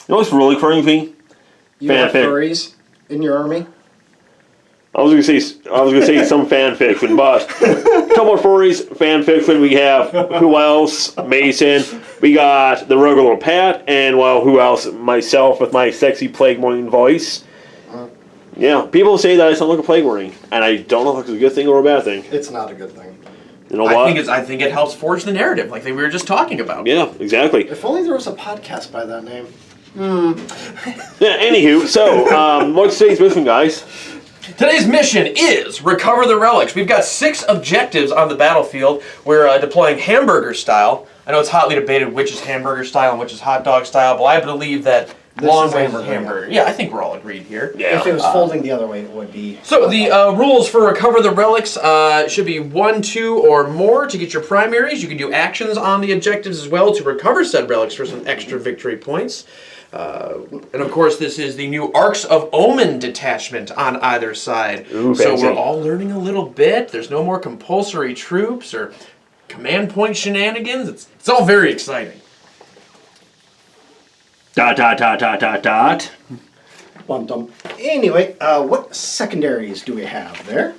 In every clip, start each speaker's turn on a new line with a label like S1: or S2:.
S1: know what's really creepy?
S2: You have furries in your army?
S1: I was gonna say some fan fiction, but a couple of furries, fan fiction. We have who else? Mason. We got the regular Pat, and well, who else? Myself with my sexy plague marine voice. Yeah, people say that I sound like a plague marine, and I don't know if it's a good thing or a bad thing.
S2: It's not a good thing.
S1: You know what?
S3: I think it helps forge the narrative, like we were just talking about.
S1: Yeah, exactly.
S2: If only there was a podcast by that name.
S1: Yeah. Anywho, so what's today's mission, guys?
S3: Today's mission is recover the relics. We've got 6 objectives on the battlefield. We're deploying hamburger style. I know it's hotly debated which is hamburger style and which is hot dog style, but I believe that long range hamburger. Yeah, I think we're all agreed here.
S1: Yeah.
S2: If it was folding the other way, it would be.
S3: So the rules for recover the relics should be 1, 2, or more to get your primaries. You can do actions on the objectives as well to recover said relics for some extra victory points. And of course, this is the new Arcs of Omen detachment on either side.
S1: Ooh,
S3: so
S1: fancy.
S3: we're all learning a little bit. There's no more compulsory troops or command point shenanigans. It's all very exciting. ...
S2: Bum-dum. Anyway, what secondaries do we have there?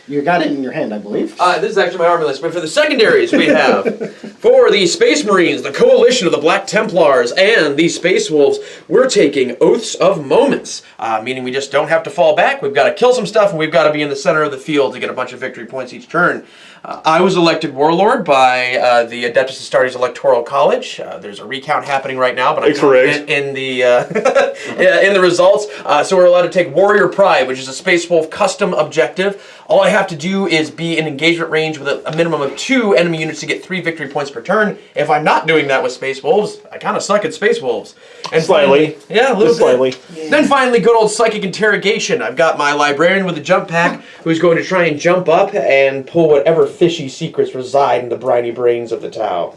S2: You got it in your hand, I believe.
S3: This is actually my army list, but for the secondaries we have, for the Space Marines, the Coalition of the Black Templars, and the Space Wolves, we're taking Oaths of Moments, meaning we just don't have to fall back, we've got to kill some stuff, and we've got to be in the center of the field to get a bunch of victory points each turn. I was elected Warlord by the Adeptus Astartes Electoral College. There's a recount happening right now, but I'm confident in the in the results. So we're allowed to take Warrior Pride, which is a Space Wolf custom objective. All I have to do is be in engagement range with a minimum of 2 enemy units to get 3 victory points per turn. If I'm not doing that with Space Wolves, I kind of suck at Space Wolves. And
S1: Slightly.
S3: Finally, yeah, a little
S1: Just slightly.
S3: bit. Then finally, good old Psychic Interrogation. I've got my Librarian with a jump pack who's going to try and jump up and pull whatever fishy secrets reside in the briny brains of the Tau.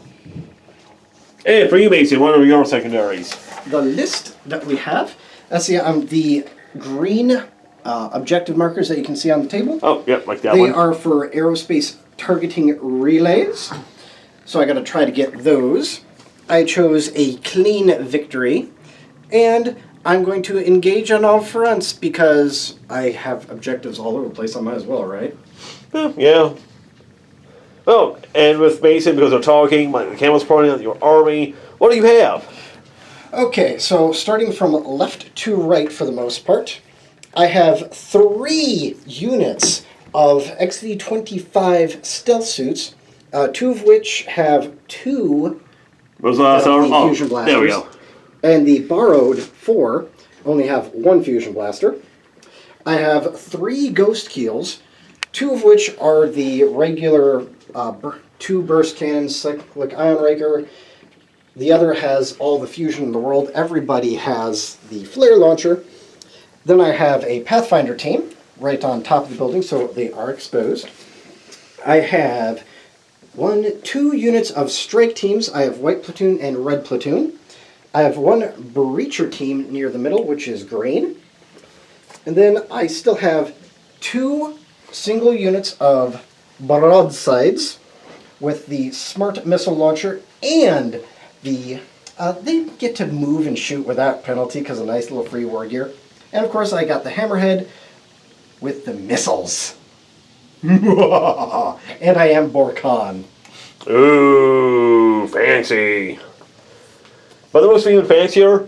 S1: Hey, for you, Mason, what are your secondaries?
S2: The list that we have, that's the green objective markers that you can see on the table.
S1: Oh, yep, like that
S2: They
S1: one.
S2: are for aerospace targeting relays. So I got to try to get those. I chose a clean victory. And I'm going to engage on all fronts because I have objectives all over the place. I might as well, right?
S1: Yeah. Oh, and with Mason, because we're talking, the camera's pointing at your army. What do you have?
S2: Okay, so starting from left to right for the most part, I have 3 units of XD-25 stealth suits, 2 of which have 2 fusion blasters.
S1: There we go.
S2: And the borrowed 4 only have 1 fusion blaster. I have 3 ghost keels, 2 of which are the regular 2 burst cannons, like Ion Raker. The other has all the fusion in the world. Everybody has the flare launcher. Then I have a Pathfinder team right on top of the building, so they are exposed. I have 2 units of strike teams. I have white platoon and red platoon. I have 1 breacher team near the middle, which is green. And then I still have 2 single units of broadsides with the smart missile launcher, and they get to move and shoot without penalty because of nice little free war gear. And of course I got the hammerhead with the missiles. And I am Borkan.
S1: Ooh, fancy. But the most even fancier,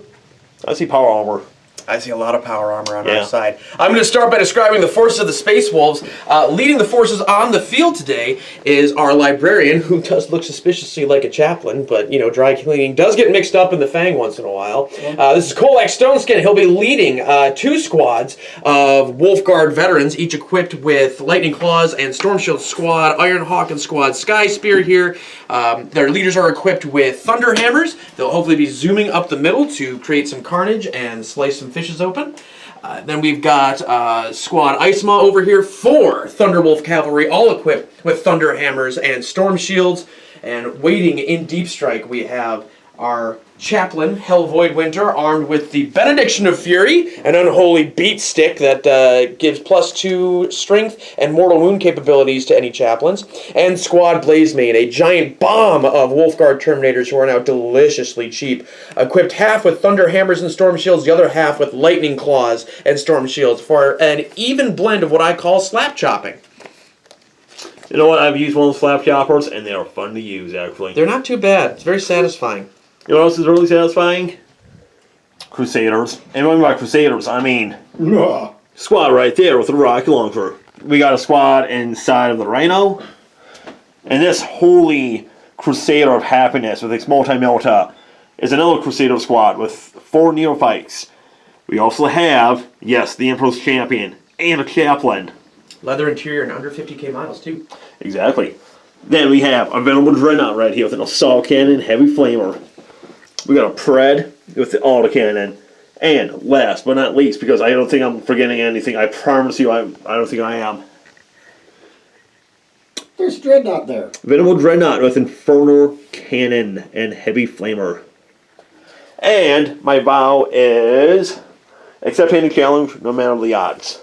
S1: I see power armor.
S3: I see a lot of power armor on our side. I'm going to start by describing the forces of the Space Wolves. Leading the forces on the field today is our Librarian, who does look suspiciously like a chaplain, but, you know, dry cleaning does get mixed up in the Fang once in a while. This is Kolak Stoneskin. He'll be leading 2 squads of Wolf Guard veterans, each equipped with Lightning Claws and Storm Shield Squad, Iron Hawk and Squad Sky Spear here. Their leaders are equipped with Thunder Hammers. They'll hopefully be zooming up the middle to create some carnage and slice some fishes open. Then we've got Squad Icema over here, 4 Thunderwolf Cavalry, all equipped with Thunder Hammers and Storm Shields. And waiting in Deep Strike, we have our Chaplain Hellvoid Winter, armed with the Benediction of Fury, an unholy beat stick that gives +2 strength and mortal wound capabilities to any chaplains, and Squad Blazemane, a giant bomb of Wolfguard Terminators who are now deliciously cheap, equipped half with Thunder Hammers and Storm Shields, the other half with Lightning Claws and Storm Shields for an even blend of what I call slap chopping.
S1: You know what? I've used one of those flap choppers, and they are fun to use, actually.
S3: They're not too bad. It's very satisfying.
S1: You know what else is really satisfying? Crusaders. And when by Crusaders, I mean squad right there with the rocket launcher. We got a squad inside of the Rhino. And this holy Crusader of happiness with its multi-melta is another Crusader squad with 4 neophytes. We also have, yes, the Emperor's Champion and a Chaplain.
S3: Leather interior and under 50k miles, too.
S1: Exactly. Then we have a Venerable Dreadnought right here with an Assault Cannon, Heavy Flamer. We got a Pred with the autocannon. And last but not least, because I don't think I'm forgetting anything, I promise you I don't think I am.
S2: There's Dreadnought there.
S1: Venerable Dreadnought with Infernal Cannon and Heavy Flamer. And my vow is accept any challenge, no matter the odds.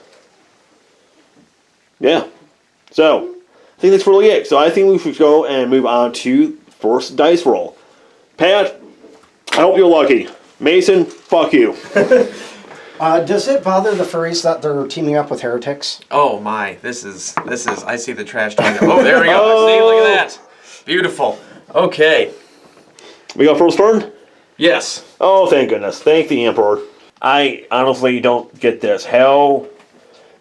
S1: Yeah. So, I think that's really it. So I think we should go and move on to first dice roll. Pat, I hope you're lucky. Mason, fuck you.
S2: Does it bother the furries that they're teaming up with heretics?
S3: Oh my, this is, I see the trash can. Oh, there we go. See, look at that. Beautiful. Okay.
S1: We got first turn?
S3: Yes.
S1: Oh, thank goodness. Thank the Emperor. I honestly don't get this. How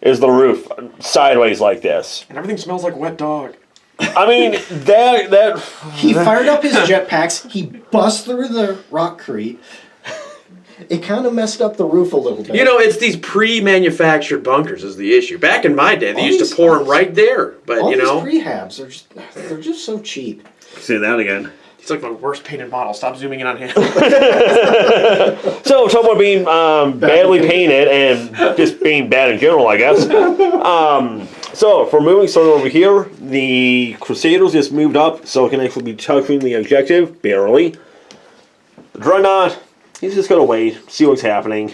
S1: is the roof sideways like this?
S3: And everything smells like wet dog.
S1: I mean, that...
S2: He fired up his jetpacks, he bust through the rockcrete. It kind of messed up the roof a little bit.
S3: You know, it's these pre-manufactured bunkers is the issue. Back in my day, they
S2: All
S3: used
S2: these-
S3: to pour them right there. But,
S2: all
S3: you know...
S2: these prehabs, they're just so cheap.
S1: Say that again.
S3: He's like the worst painted model. Stop zooming in on him.
S1: So, talking about being badly painted and just being bad in general, I guess. So, for moving starting over here, the Crusaders just moved up, so it can actually be touching the objective, barely. The Dreadnought, he's just going to wait, see what's happening.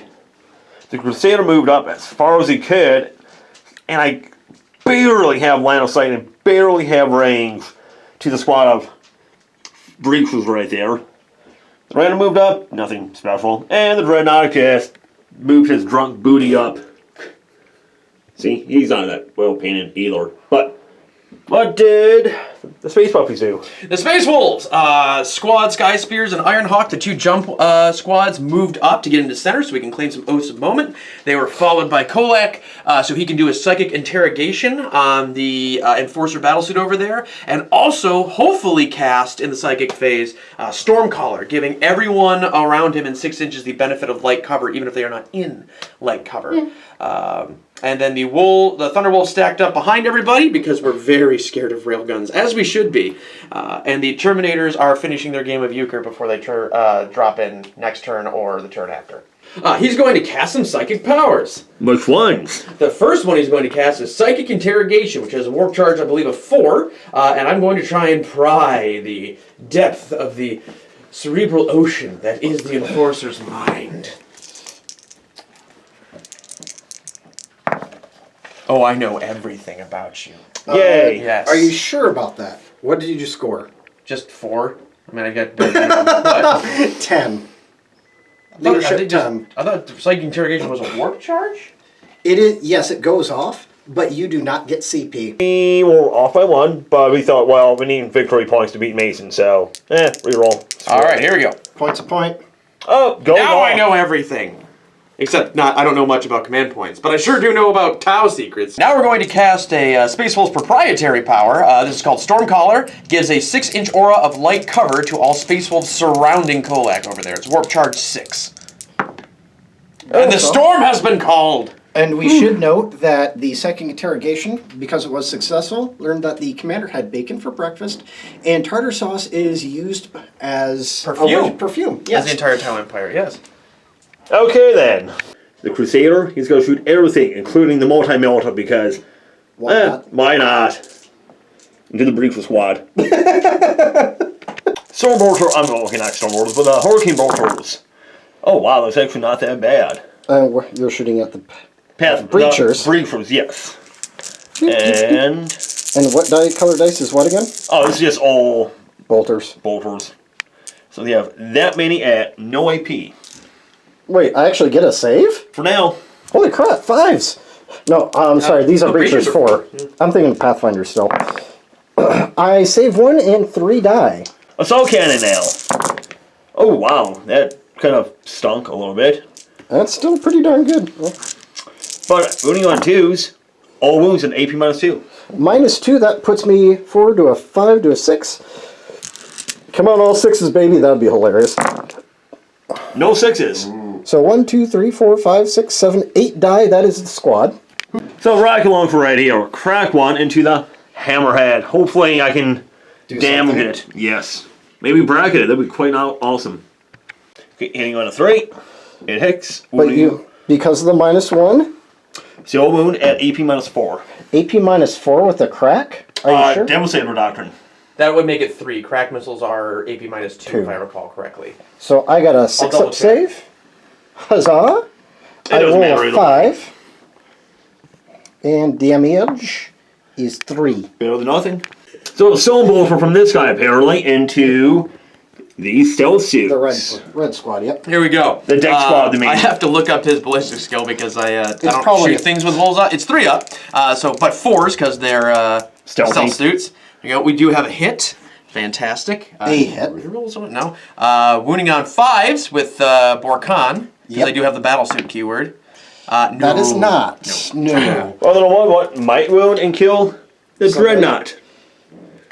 S1: The Crusader moved up as far as he could, and I barely have line of sight and barely have range to the squad of breaches right there. The Rhino moved up, nothing special. And the Dreadnought just moved his drunk booty up. See, he's not that well painted either. But what did the Space Puppies do?
S3: The Space Wolves, Squad, Sky Spears, and Ironhawk, the 2 jump squads, moved up to get into center so we can claim some Oaths of Moment. They were followed by Kolak, so he can do a Psychic Interrogation on the Enforcer Battlesuit over there, and also, hopefully cast in the Psychic phase, Stormcaller, giving everyone around him in 6 inches the benefit of light cover, even if they are not in light cover. And then the Thunderwolves stacked up behind everybody because we're very scared of railguns, as we should be. And the Terminators are finishing their game of Euchre before they drop in next turn or the turn after. He's going to cast some psychic powers.
S1: Which ones?
S3: The first one he's going to cast is Psychic Interrogation, which has a warp charge, I believe, of 4. And I'm going to try and pry the depth of the cerebral ocean that is the Enforcer's mind. Oh, I know everything about you.
S1: Yay!
S3: Yes.
S2: Are you sure about that? What did you score?
S3: Just 4? I mean, I got... what?
S2: 10.
S3: I
S2: Leadership 10.
S3: thought Psychic Interrogation was a warp charge?
S2: It is, yes, it goes off, but you do not get CP.
S1: We were off by 1, but we thought, well, we need victory points to beat Mason, so, reroll.
S3: All right, here we go.
S2: Points a point.
S1: Oh, go
S3: Now
S1: off.
S3: I know everything. Except, I don't know much about command points, but I sure do know about Tau secrets. Now we're going to cast a Space Wolves proprietary power. This is called Stormcaller. Gives a 6-inch aura of light cover to all Space Wolves surrounding Kolak over there. It's warp charge 6. And the storm has been called!
S2: And we should note that the second interrogation, because it was successful, learned that the commander had bacon for breakfast, and tartar sauce is used as
S3: Perfume.
S2: Perfume,
S3: As
S2: yes.
S3: the entire Tau Empire, yes.
S1: Okay, then. The Crusader, he's going to shoot everything, including the multi-melta, because...
S2: Why not?
S1: Why not? Into the Breacher Squad. Storm bolters. I'm okay, not storm bolters, but hurricane bolters. Oh wow, that's actually not that bad.
S2: You're shooting at the
S1: Path
S2: breachers.
S1: Breachers, yes. And
S2: what color dice is what again?
S1: oh, it's just all
S2: Bolters.
S1: bolters. So they have that many at no AP.
S2: Wait, I actually get a save?
S1: For now.
S2: Holy crap, 5s! No, I'm sorry, these are breachers 4. I'm thinking Pathfinder still. I save 1 and 3 die.
S1: Assault cannon now. Oh wow, that kind of stunk a little bit.
S2: That's still pretty darn good.
S1: But wounding on 2s, all wounds and AP -2.
S2: -2, that puts me forward to a 5 to a 6. Come on, all 6s, baby, that'd be hilarious.
S1: No 6s.
S2: So 1, 2, 3, 4, 5, 6, 7, 8 die, that is the squad.
S1: So rock along for right here. Crack one into the hammerhead. Hopefully I can damage it. Yes. Maybe bracket it. That'd be quite awesome. Okay, hitting on a 3. It hits.
S2: But you, because of the -1,
S1: So wound at AP -4.
S2: AP -4 with the crack? Are you sure?
S1: Devastator Doctrine.
S3: That would make it 3. Crack missiles are AP -2,
S2: 2.
S3: if I recall correctly.
S2: So I got a 6
S3: double
S2: up
S3: check.
S2: save. Huzzah!
S1: It
S2: I
S1: doesn't
S2: roll
S1: matter
S2: a
S1: either
S2: 5. And damage is 3.
S1: Better than nothing. So Stone Bolter from this guy apparently into the stealth suits.
S2: The red squad, yep.
S3: Here we go.
S1: The deck squad,
S3: I have to look up his ballistic skill because I don't
S2: probably
S3: shoot things with rolls up. It's 3 up, but 4s because they're
S1: Stealthy.
S3: stealth suits. We do have a hit. Fantastic.
S2: A hit.
S3: Rolls on it? No. Wounding on 5s with Borkan because
S2: Yep.
S3: they do have the battle suit keyword. No.
S2: That is not. No.
S1: Well, then what might wound and kill the Dreadnought.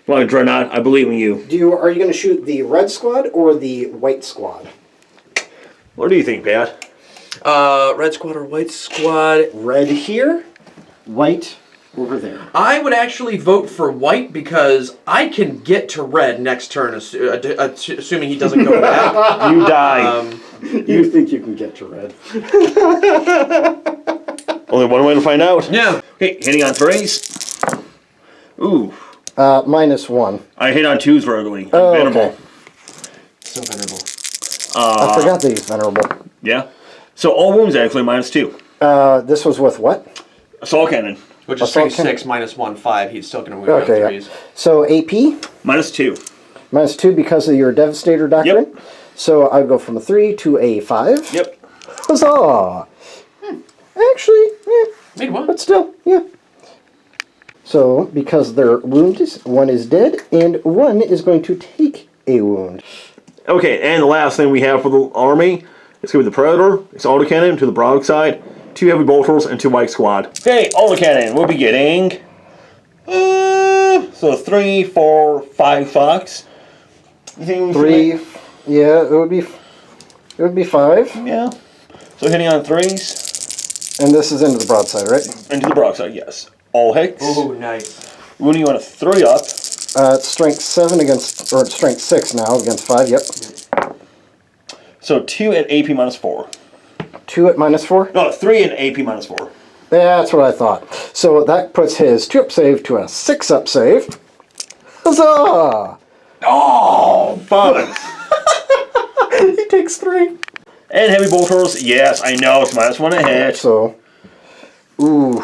S1: Well, Dreadnought, I believe in you.
S2: Are you going to shoot the red squad or the white squad?
S1: What do you think, Pat?
S3: Red squad or white squad?
S2: Red here, white over there.
S3: I would actually vote for white because I can get to red next turn, assuming he doesn't go back.
S1: You die.
S2: You think you can get to red?
S1: Only one way to find out.
S3: Yeah.
S1: Okay, hitting on 3s. Ooh.
S2: -1.
S1: I hit on 2s regularly.
S2: Oh,
S1: Venerable.
S2: okay.
S3: So venerable.
S2: I forgot they use venerable.
S1: Yeah. So all wounds actually -2.
S2: This was with what?
S1: Assault cannon.
S3: Which is
S2: Assault
S3: 6 -1, 5. He's still going to wound
S2: Okay,
S3: on
S2: yeah.
S3: 3s.
S2: So AP,
S1: -2.
S2: -2 because of your Devastator Doctrine.
S1: Yep.
S2: So I'd go from a 3 to a 5.
S1: Yep.
S2: Huzzah! Actually,
S3: Made one.
S2: but still, yeah. So, because their wound is, 1 is dead, and 1 is going to take a wound.
S1: Okay, and the last thing we have for the army is going to be the Predator. It's autocannon to the broadside, 2 heavy bolters, and 2 white squad. Okay, autocannon. We'll be getting so 3, 4, 5 shots. You think we should
S2: 3,
S1: make-
S2: yeah, it would be 5.
S1: Yeah. So hitting on 3s
S2: And this is into the broadside, right?
S1: into the broadside. Yes. All hits.
S3: Ooh, nice.
S1: Wounding on a 3 up.
S2: It's strength 7 against, or it's strength 6 now against 5, yep.
S1: So 2 at AP -4.
S2: 2 at -4?
S1: No, 3 at AP -4.
S2: Yeah, that's what I thought. So that puts his 2 up save to a 6 up save. Huzzah!
S1: Oh, fun.
S2: He takes 3.
S1: And heavy bolters. Yes, I know. It's -1 a hit.
S2: So, ooh,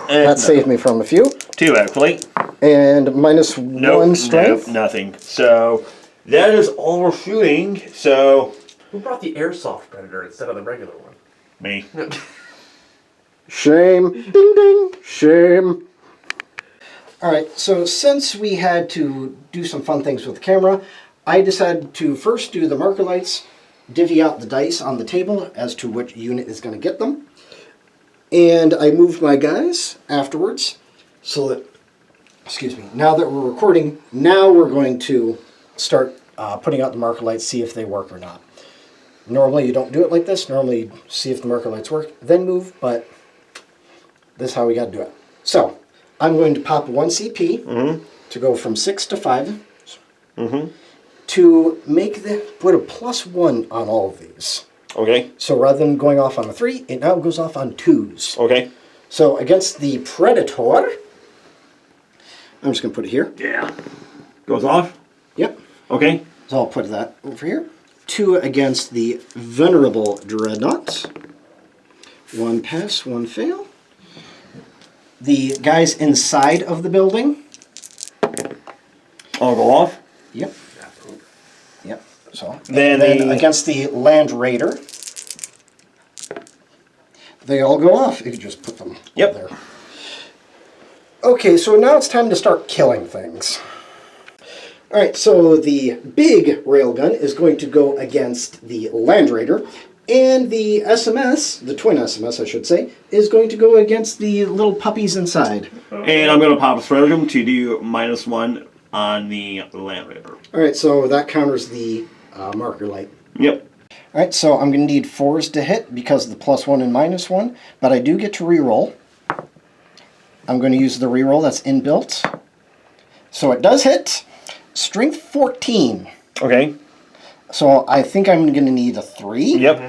S1: And
S2: that saved me from a few.
S1: 2 actually.
S2: And -1 strength.
S1: Nope, nothing. So that is all we're shooting. So
S3: Who brought the airsoft predator instead of the regular one?
S1: me.
S2: Shame. Ding ding. Shame. Alright, so since we had to do some fun things with the camera, I decided to first do the marker lights, divvy out the dice on the table as to which unit is going to get them. And I moved my guys afterwards so that, excuse me, now that we're recording, now we're going to start putting out the marker lights, see if they work or not. Normally you don't do it like this. Normally you see if the marker lights work, then move, but this is how we got to do it. So, I'm going to pop 1 CP to go from 6 to 5 to make put a +1 on all of these.
S1: Okay.
S2: So rather than going off on a 3, it now goes off on 2s.
S1: Okay.
S2: So against the Predator, I'm just going to put it here.
S1: Yeah. Goes off.
S2: Yep.
S1: Okay.
S2: So I'll put that over here. 2 against the Venerable Dreadnought. 1 pass, 1 fail. The guys inside of the building.
S1: I'll go off.
S2: Yep. Yep. So
S1: Then
S2: and then
S1: the-
S2: against the Land Raider, they all go off. You can just put them
S1: Yep.
S2: there. Okay, so now it's time to start killing things. All right, so the big railgun is going to go against the Land Raider, and the SMS, the twin SMS, I should say, is going to go against the little puppies inside.
S1: And I'm going to pop a stratagem to do -1 on the Land Raider.
S2: All right, so that counters the marker light.
S1: Yep.
S2: All right, so I'm going to need 4s to hit because of the +1 and -1, but I do get to reroll. I'm going to use the reroll that's inbuilt. So it does hit. Strength 14.
S1: Okay.
S2: So I think I'm going to need a 3.
S1: Yep.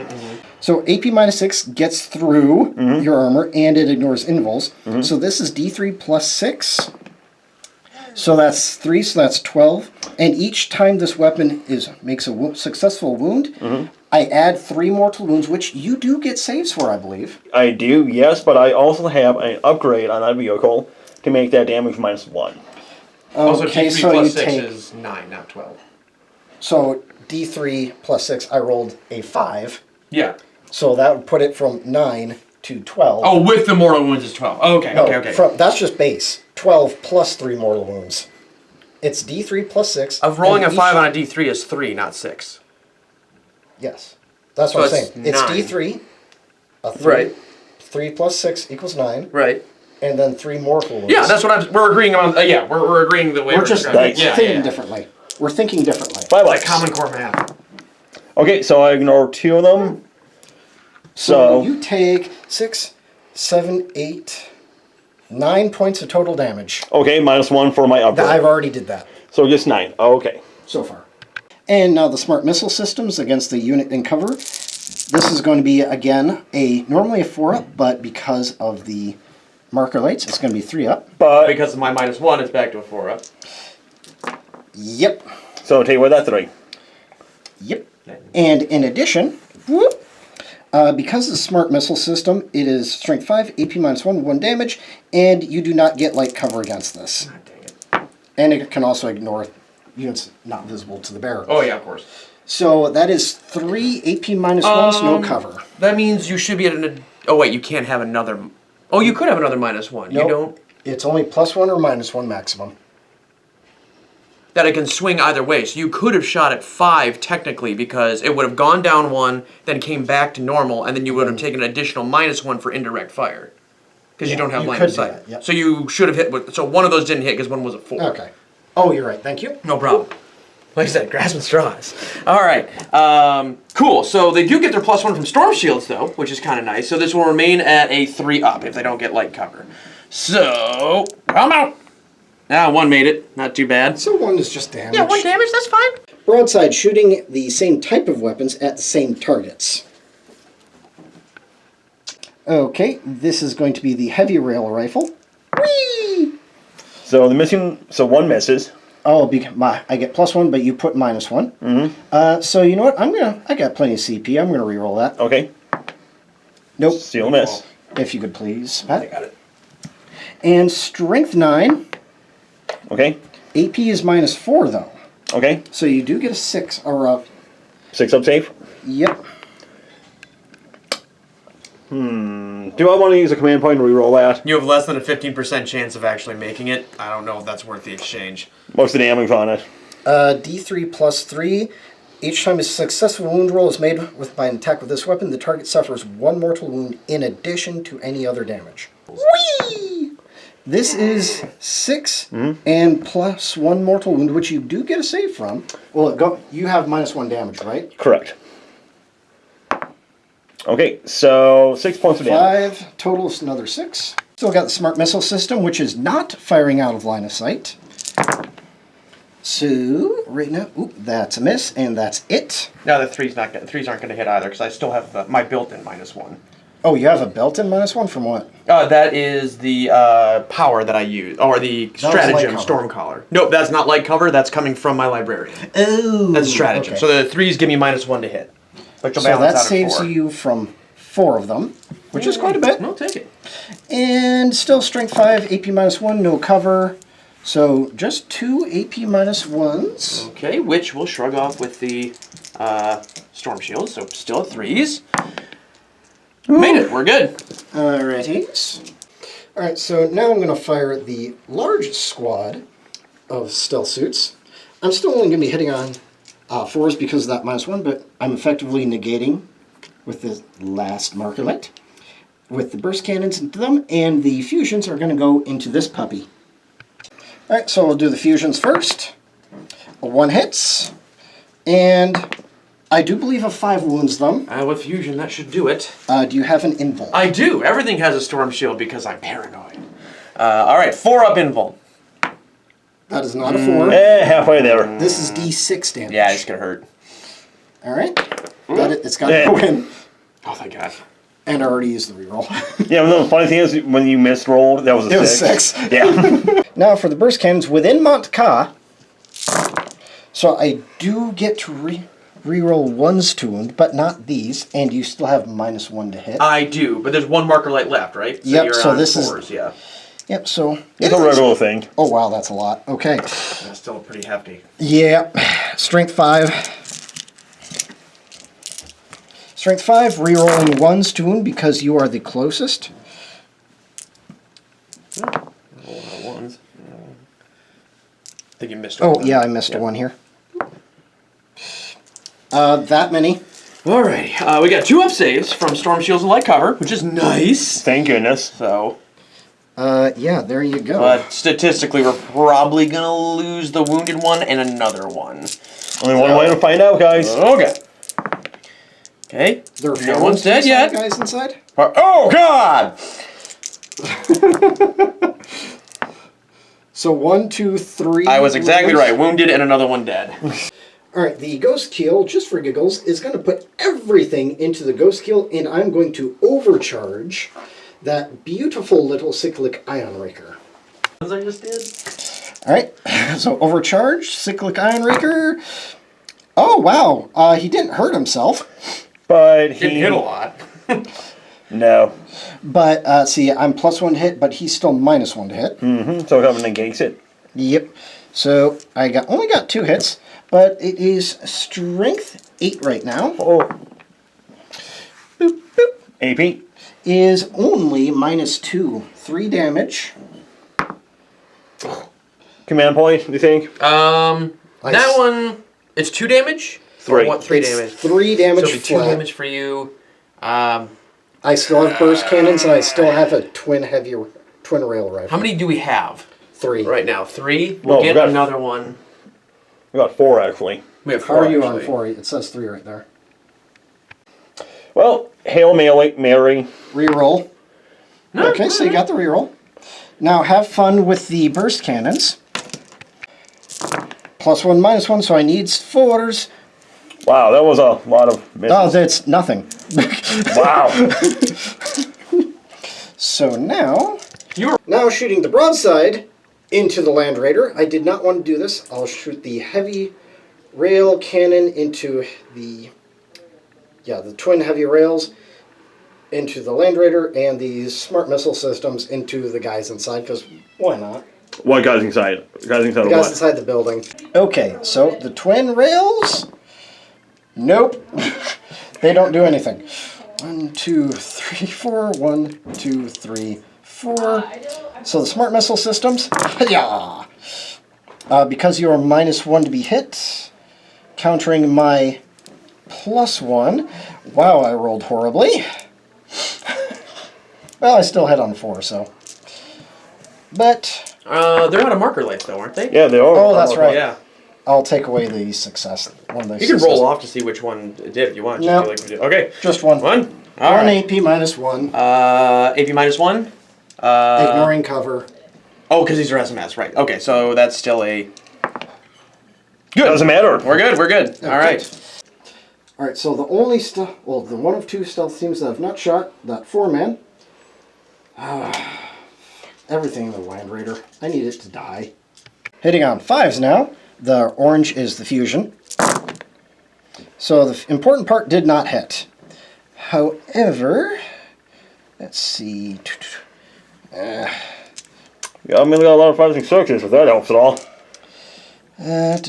S2: So AP -6 gets through your armor and it ignores invulns. So this is D3 plus 6. So that's 3, so that's 12. And each time this weapon makes a successful wound, I add 3 mortal wounds, which you do get saves for, I believe.
S1: I do, yes, but I also have an upgrade on that vehicle to make that damage -1.
S3: Also,
S2: Okay,
S3: D3
S2: so
S3: plus
S2: you
S3: 6
S2: take...
S3: is 9, not 12.
S2: So D3 plus 6, I rolled a 5.
S3: Yeah.
S2: So that would put it from 9 to 12.
S3: Oh, with the mortal wounds is 12. Oh, okay,
S2: No,
S3: okay.
S2: that's just base. 12 plus 3 mortal wounds. It's D3 plus 6.
S3: Of rolling a
S2: and
S3: 5
S2: each-
S3: on a D3 is 3, not 6.
S2: Yes. That's
S3: So
S2: what I'm
S3: it's
S2: saying. It's
S3: 9.
S2: D3. A 3.
S3: Right.
S2: 3 plus 6 equals 9.
S3: Right.
S2: And then 3 mortal wounds.
S3: Yeah, that's what we're agreeing on. Yeah, we're agreeing the way
S2: We're just
S3: describing it. Yeah,
S2: thinking
S3: yeah.
S2: differently. We're thinking differently.
S1: Bye
S3: Like Common Core math.
S1: Okay, so I ignore 2 of them. So
S2: you take 6, 7, 8, 9 points of total damage.
S1: okay, -1 for my upgrade.
S2: I've already did that
S1: So just 9. Okay.
S2: so far. And now the smart missile systems against the unit in cover. This is going to be, again, normally a 4-up, but because of the marker lights, it's going to be 3-up.
S1: But
S3: Because of my -1, it's back to a 4 up.
S2: Yep.
S1: so take away that 3.
S2: Yep. And in addition, because of the smart missile system, it is strength 5, AP -1, 1 damage, and you do not get light cover against this.
S3: God dang it.
S2: And it can also ignore units not visible to the bearer.
S3: Oh, yeah, of course.
S2: So that is 3 AP -1s, no cover.
S3: That means you should be at an... Oh, wait, you can't have another... Oh, you could have another -1.
S2: Nope.
S3: You don't...
S2: It's only +1 or -1 maximum.
S3: That it can swing either way. So you could have shot at 5, technically, because it would have gone down 1, then came back to normal, and then you would have taken an additional -1 for indirect fire. Because you don't have
S2: you
S3: line
S2: could
S3: of
S2: do
S3: sight.
S2: that, yep.
S3: So you should have hit... So one of those didn't hit because one was a 4.
S2: Okay. Oh, you're right. Thank you.
S3: No problem. Like I said, grasping straws. All right. Cool. So they do get their +1 from storm shields, though, which is kind of nice. So this will remain at a 3-up if they don't get light cover. So, come out. Ah, 1 made it. Not too bad.
S2: So 1 is just damage.
S3: Yeah, 1 damage. That's fine.
S2: Broadside, shooting the same type of weapons at the same targets. Okay, this is going to be the heavy rail rifle. Whee!
S1: So so 1 misses.
S2: Oh, I get +1, but you put -1. So you know what? I got plenty of CP. I'm gonna reroll that.
S1: Okay.
S2: Nope.
S1: Still miss.
S2: If you could please, Pat.
S3: I got it.
S2: And strength 9.
S1: Okay.
S2: AP is -4 though.
S1: Okay.
S2: So you do get a 6 or a...
S1: 6-up save.
S2: Yep.
S1: Do I want to use a command point to reroll that?
S3: You have less than a 15% chance of actually making it. I don't know if that's worth the exchange.
S1: What's the damage on it?
S2: D3 plus 3. Each time a successful wound roll is made by an attack with this weapon, the target suffers 1 mortal wound in addition to any other damage. Whee! This is 6 and plus 1 mortal wound, which you do get a save from. Well, you have -1 damage, right?
S1: Correct. Okay, so 6 points of damage.
S2: 5 total is another 6. Still got the smart missile system, which is not firing out of line of sight. So right now, that's a miss, and that's it.
S3: No, the 3s aren't going to hit either because I still have my built-in -1.
S2: Oh, you have a built-in -1 from what?
S3: That is the power that I use, or the
S2: light
S3: stratagem
S2: cover.
S3: Stormcaller. Nope, that's not light cover. That's coming from my librarian.
S2: Oh,
S3: That's a stratagem.
S2: okay.
S3: So the 3s give me -1 to hit. But you'll
S2: So
S3: balance
S2: that
S3: out at
S2: saves
S3: 4.
S2: you from 4 of them, which is quite a bit.
S3: I'll take it.
S2: And still strength 5, AP -1, no cover. So just 2 AP -1s.
S3: Okay, which we'll shrug off with the Storm Shield. So still at 3s. Made it. We're good.
S2: Alrighty. Alright, so now I'm going to fire the large squad of stealth suits. I'm still only going to be hitting on 4s because of that -1, but I'm effectively negating with the last marker light. With the burst cannons into them, and the fusions are going to go into this puppy. Alright, so we'll do the fusions first. A 1 hits, and I do believe a 5 wounds them.
S3: With fusion, that should do it.
S2: Do you have an invul?
S3: I do. Everything has a Storm Shield because I'm paranoid. All right, 4 up invul.
S2: That is not a 4.
S1: Halfway there.
S2: This is D6 damage.
S3: Yeah, it's gonna hurt.
S2: Alright. It's got to go in.
S3: Oh, thank God.
S2: And I already used the reroll.
S1: Yeah, well, the funny thing is, when you missed roll, that was a
S2: It was
S1: 6.
S2: 6.
S1: Yeah.
S2: Now for the burst cannons within Montka. So I do get to reroll 1's to wound, but not these, and you still have -1 to hit.
S3: I do, but there's 1 marker light left, right? So
S2: Yep,
S3: you're
S2: so
S3: on
S2: this is-
S3: 4s, yeah.
S2: Yep, so...
S1: It's a regular thing.
S2: Oh wow, that's a lot. Okay.
S3: That's still pretty hefty.
S2: Yeah. Strength 5. Strength 5, rerolling 1's to wound because you are the closest.
S3: Roll out 1s. I think you missed
S2: Oh,
S3: one.
S2: yeah, I missed one here. That many.
S3: Alrighty, we got 2 up saves from Storm Shields and Light Cover, which is nice.
S1: Thank goodness.
S3: So,
S2: Yeah, there you go.
S3: but statistically, we're probably gonna lose the wounded one and another one.
S1: Only one way to find out, guys.
S3: Okay. Okay.
S2: There are
S3: No
S2: 4
S3: one's dead yet.
S2: guys inside?
S3: Oh God!
S2: So 1, 2, 3.
S3: I was exactly right. Wounded and another one dead.
S2: Alright, the Ghost Keel, just for giggles, is going to put everything into the Ghost Keel, and I'm going to overcharge that beautiful little cyclic Ion Raker.
S3: As I just did.
S2: Alright, so overcharge, cyclic Ion Raker. Oh, wow. He didn't hurt himself.
S1: But he
S3: Didn't hit a lot.
S1: No.
S2: But, see, I'm +1 to hit, but he's still -1 to hit.
S1: So it comes negates it.
S2: Yep. So I only got 2 hits, but it is strength 8 right now.
S1: Oh.
S2: Boop, boop.
S1: AP.
S2: Is only -2. 3 damage.
S1: Command point, you think?
S3: That one, it's 2 damage?
S1: 3.
S3: Or what, 3
S2: It's
S3: damage?
S2: 3 damage
S3: So it'll be 2
S2: flat.
S3: damage for you.
S2: I still have burst cannons, and I still have a twin rail rifle.
S3: How many do we have
S2: 3.
S3: right now? 3? We'll
S1: No,
S3: get
S1: we got-
S3: another one.
S1: We got 4, actually.
S3: We have
S2: How
S3: 4.
S2: are you
S3: actually.
S2: on 4? It says 3 right there.
S1: Well, Hail Mary.
S2: Reroll.
S3: No,
S2: Okay, so you got the reroll. Now have fun with the burst cannons. +1, -1, so I need 4s.
S1: Wow, that was a lot of misses.
S2: Oh, that's nothing.
S1: Wow.
S2: So now...
S3: You're
S2: Now shooting the broadside into the Land Raider. I did not want to do this. I'll shoot the heavy rail cannon into the twin heavy rails into the Land Raider, and the smart missile systems into the guys inside, because why not?
S1: What guy's inside? Guys inside
S2: The
S1: of
S2: guys
S1: what?
S2: inside the building. Okay, so the twin rails? Nope. They don't do anything. 1, 2, 3, 4. 1, 2, 3, 4. So the smart missile systems, yeah. Because you are -1 to be hit, countering my +1. Wow, I rolled horribly. Well, I still hit on 4, so. But
S3: they're out of marker lights though, aren't they?
S1: Yeah, they are.
S2: Oh, that's right.
S3: Yeah.
S2: I'll take away the success. One of those.
S3: You can roll off to see which one it did if you want. Just
S2: No.
S3: do like we did. Okay.
S2: Just one.
S3: One. All
S2: One
S3: right.
S2: AP -1.
S3: AP -1.
S2: Ignoring cover.
S3: Oh, because these are SMS, right? Okay, so that's still a.
S1: Good. Doesn't matter.
S3: We're good. We're good. All right.
S2: Alright, so the only stealth, well, the one of two stealth teams that have not shot, that 4-man. Everything in the Land Raider. I need it to die. Hitting on 5s now. The orange is the fusion. So the important part did not hit. However, let's see.
S1: Yeah, I mean, we got a lot of 5s and 6s, if that helps at all.
S2: Not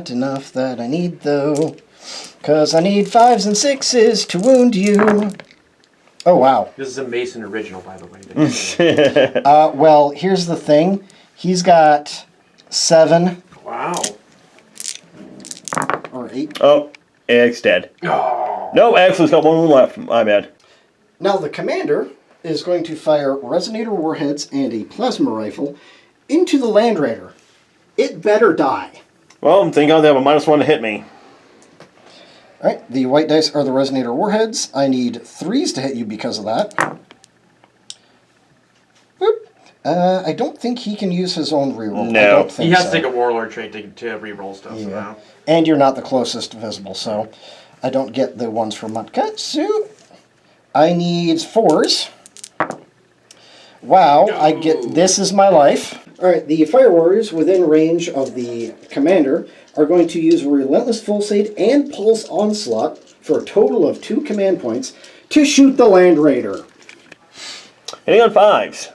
S2: enough that I need, though. 'Cause I need 5s and 6s to wound you. Oh, wow.
S3: This is a Mason original, by the way.
S2: Well, here's the thing. He's got 7
S3: Wow.
S2: or 8.
S1: Oh, X dead.
S3: Oh.
S1: No, X has got 1 wound left. My bad.
S2: Now, the commander is going to fire resonator warheads and a plasma rifle into the Land Raider. It better die.
S1: Well, I'm thinking they have a -1 to hit me.
S2: Alright, the white dice are the resonator warheads. I need 3s to hit you because of that. Boop. I don't think he can use his own reroll.
S1: No.
S2: I don't think
S3: He has
S2: so.
S3: to take a warlord trait to reroll stuff. So now.
S2: And you're not the closest visible, so I don't get the ones for Matkatsu. I need 4s. Wow, I get, this is my life. Alright, the Fire Warriors within range of the commander are going to use Relentless Pulsate and Pulse Onslaught for a total of 2 command points to shoot the Land Raider.
S1: Hitting on 5s.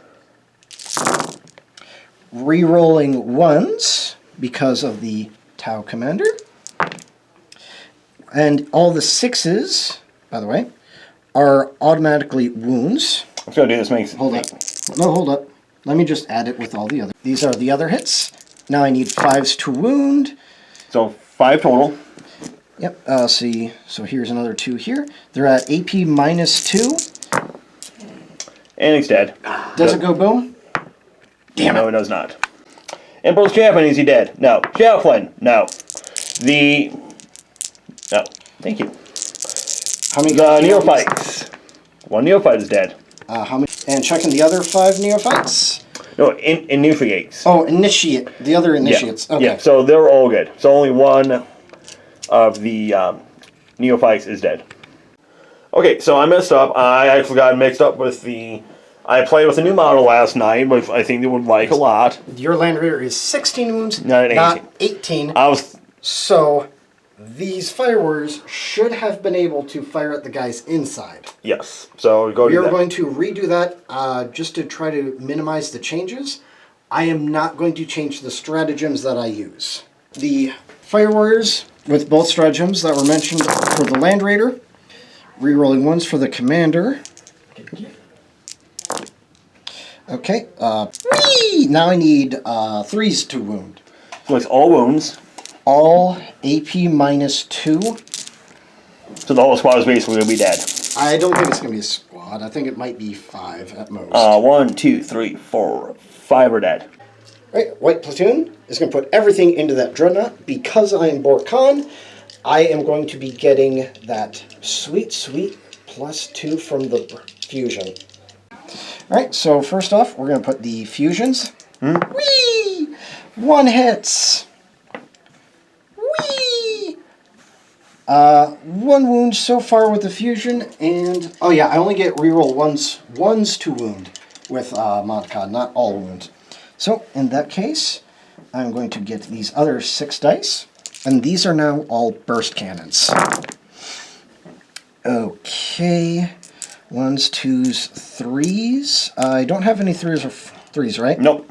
S2: Rerolling 1s because of the Tau commander. And all the 6s, by the way, are automatically wounds.
S1: Let's go do this. Makes
S2: Hold up. No, hold up. Let me just add it with all the other. These are the other hits. Now I need 5s to wound.
S1: So 5 total.
S2: Yep, see, so here's another 2 here. They're at AP -2.
S1: And he's dead.
S2: Does it go boom? Damn it.
S1: No, it does not. Emperor's Chaplain, is he dead? No. Chaplain, no. No. Thank you.
S2: How many
S1: The Neophytes. 1 Neophyte is dead.
S2: How many? And checking the other 5 neophytes.
S1: No, Initiates.
S2: Oh, initiate. The other initiates.
S1: Yeah.
S2: Okay.
S1: Yeah, so they're all good. So only 1 of the Neophytes is dead. Okay, so I messed up. I actually got mixed up with the... I played with a new model last night, which I think they would like a lot.
S2: Your Land Raider is 16 wounds,
S1: Not 18.
S2: not 18.
S1: I was...
S2: So these Fire Warriors should have been able to fire at the guys inside.
S1: Yes. So go
S2: We
S1: do
S2: are
S1: that.
S2: going to redo that just to try to minimize the changes. I am not going to change the stratagems that I use. The Fire Warriors, with both stratagems that were mentioned for the Land Raider, rerolling 1s for the Commander. Okay, whee! Now I need 3s to wound.
S1: So it's all wounds.
S2: All AP -2.
S1: So the whole squad is basically going to be dead.
S2: I don't think it's going to be a squad. I think it might be 5 at most.
S1: 1, 2, 3, 4, 5 are dead.
S2: Right, White Platoon is going to put everything into that Dreadnought. Because I am Bort Khan, I am going to be getting that sweet, sweet +2 from the fusion. Alright, so first off, we're going to put the fusions. Whee! 1 hits. Whee! 1 wound so far with the fusion, and... Oh yeah, I only get reroll ones to wound with Modcon, not all wounds. So, in that case, I'm going to get these other 6 dice, and these are now all burst cannons. Okay, 1s, 2s, 3s. I don't have any 3s or 3s, right?
S1: Nope.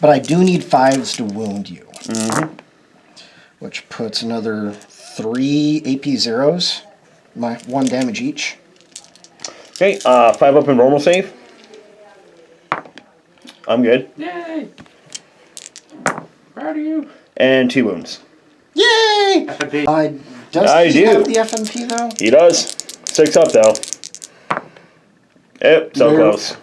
S2: But I do need 5s to wound you.
S1: Mm-hmm.
S2: Which puts another 3 AP zeros, my 1 damage each.
S1: Okay, 5 up in normal save. I'm good.
S3: Yay! Proud of you.
S1: And 2 wounds.
S2: Yay!
S3: FMP.
S2: Does
S1: I
S2: he
S1: do.
S2: have the FMP though?
S1: He does. 6 up though. Yep, so
S2: No.
S1: close.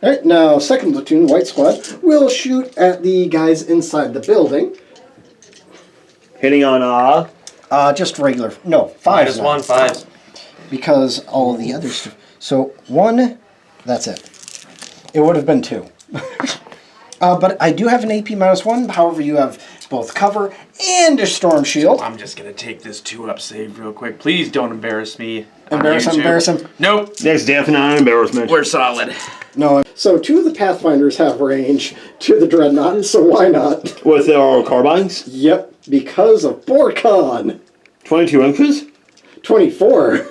S2: Alright, now second platoon, White Squad, will shoot at the guys inside the building.
S1: Hitting on
S2: Just regular, no, 5
S3: -1, 5.
S2: because all of the other stuff. So 1, that's it. It would have been 2. But I do have an AP -1, however you have both cover and a storm shield.
S3: I'm just gonna take this 2-up save real quick. Please don't embarrass me. on
S2: Embarrass him,
S3: YouTube.
S2: embarrass him.
S3: Nope.
S1: That's definitely not an embarrassment.
S3: We're solid.
S2: No. So 2 of the Pathfinders have range to the Dreadnought, so why not?
S1: With our carbines,
S2: Yep, because of Borcon.
S1: 22 inches.
S2: 24.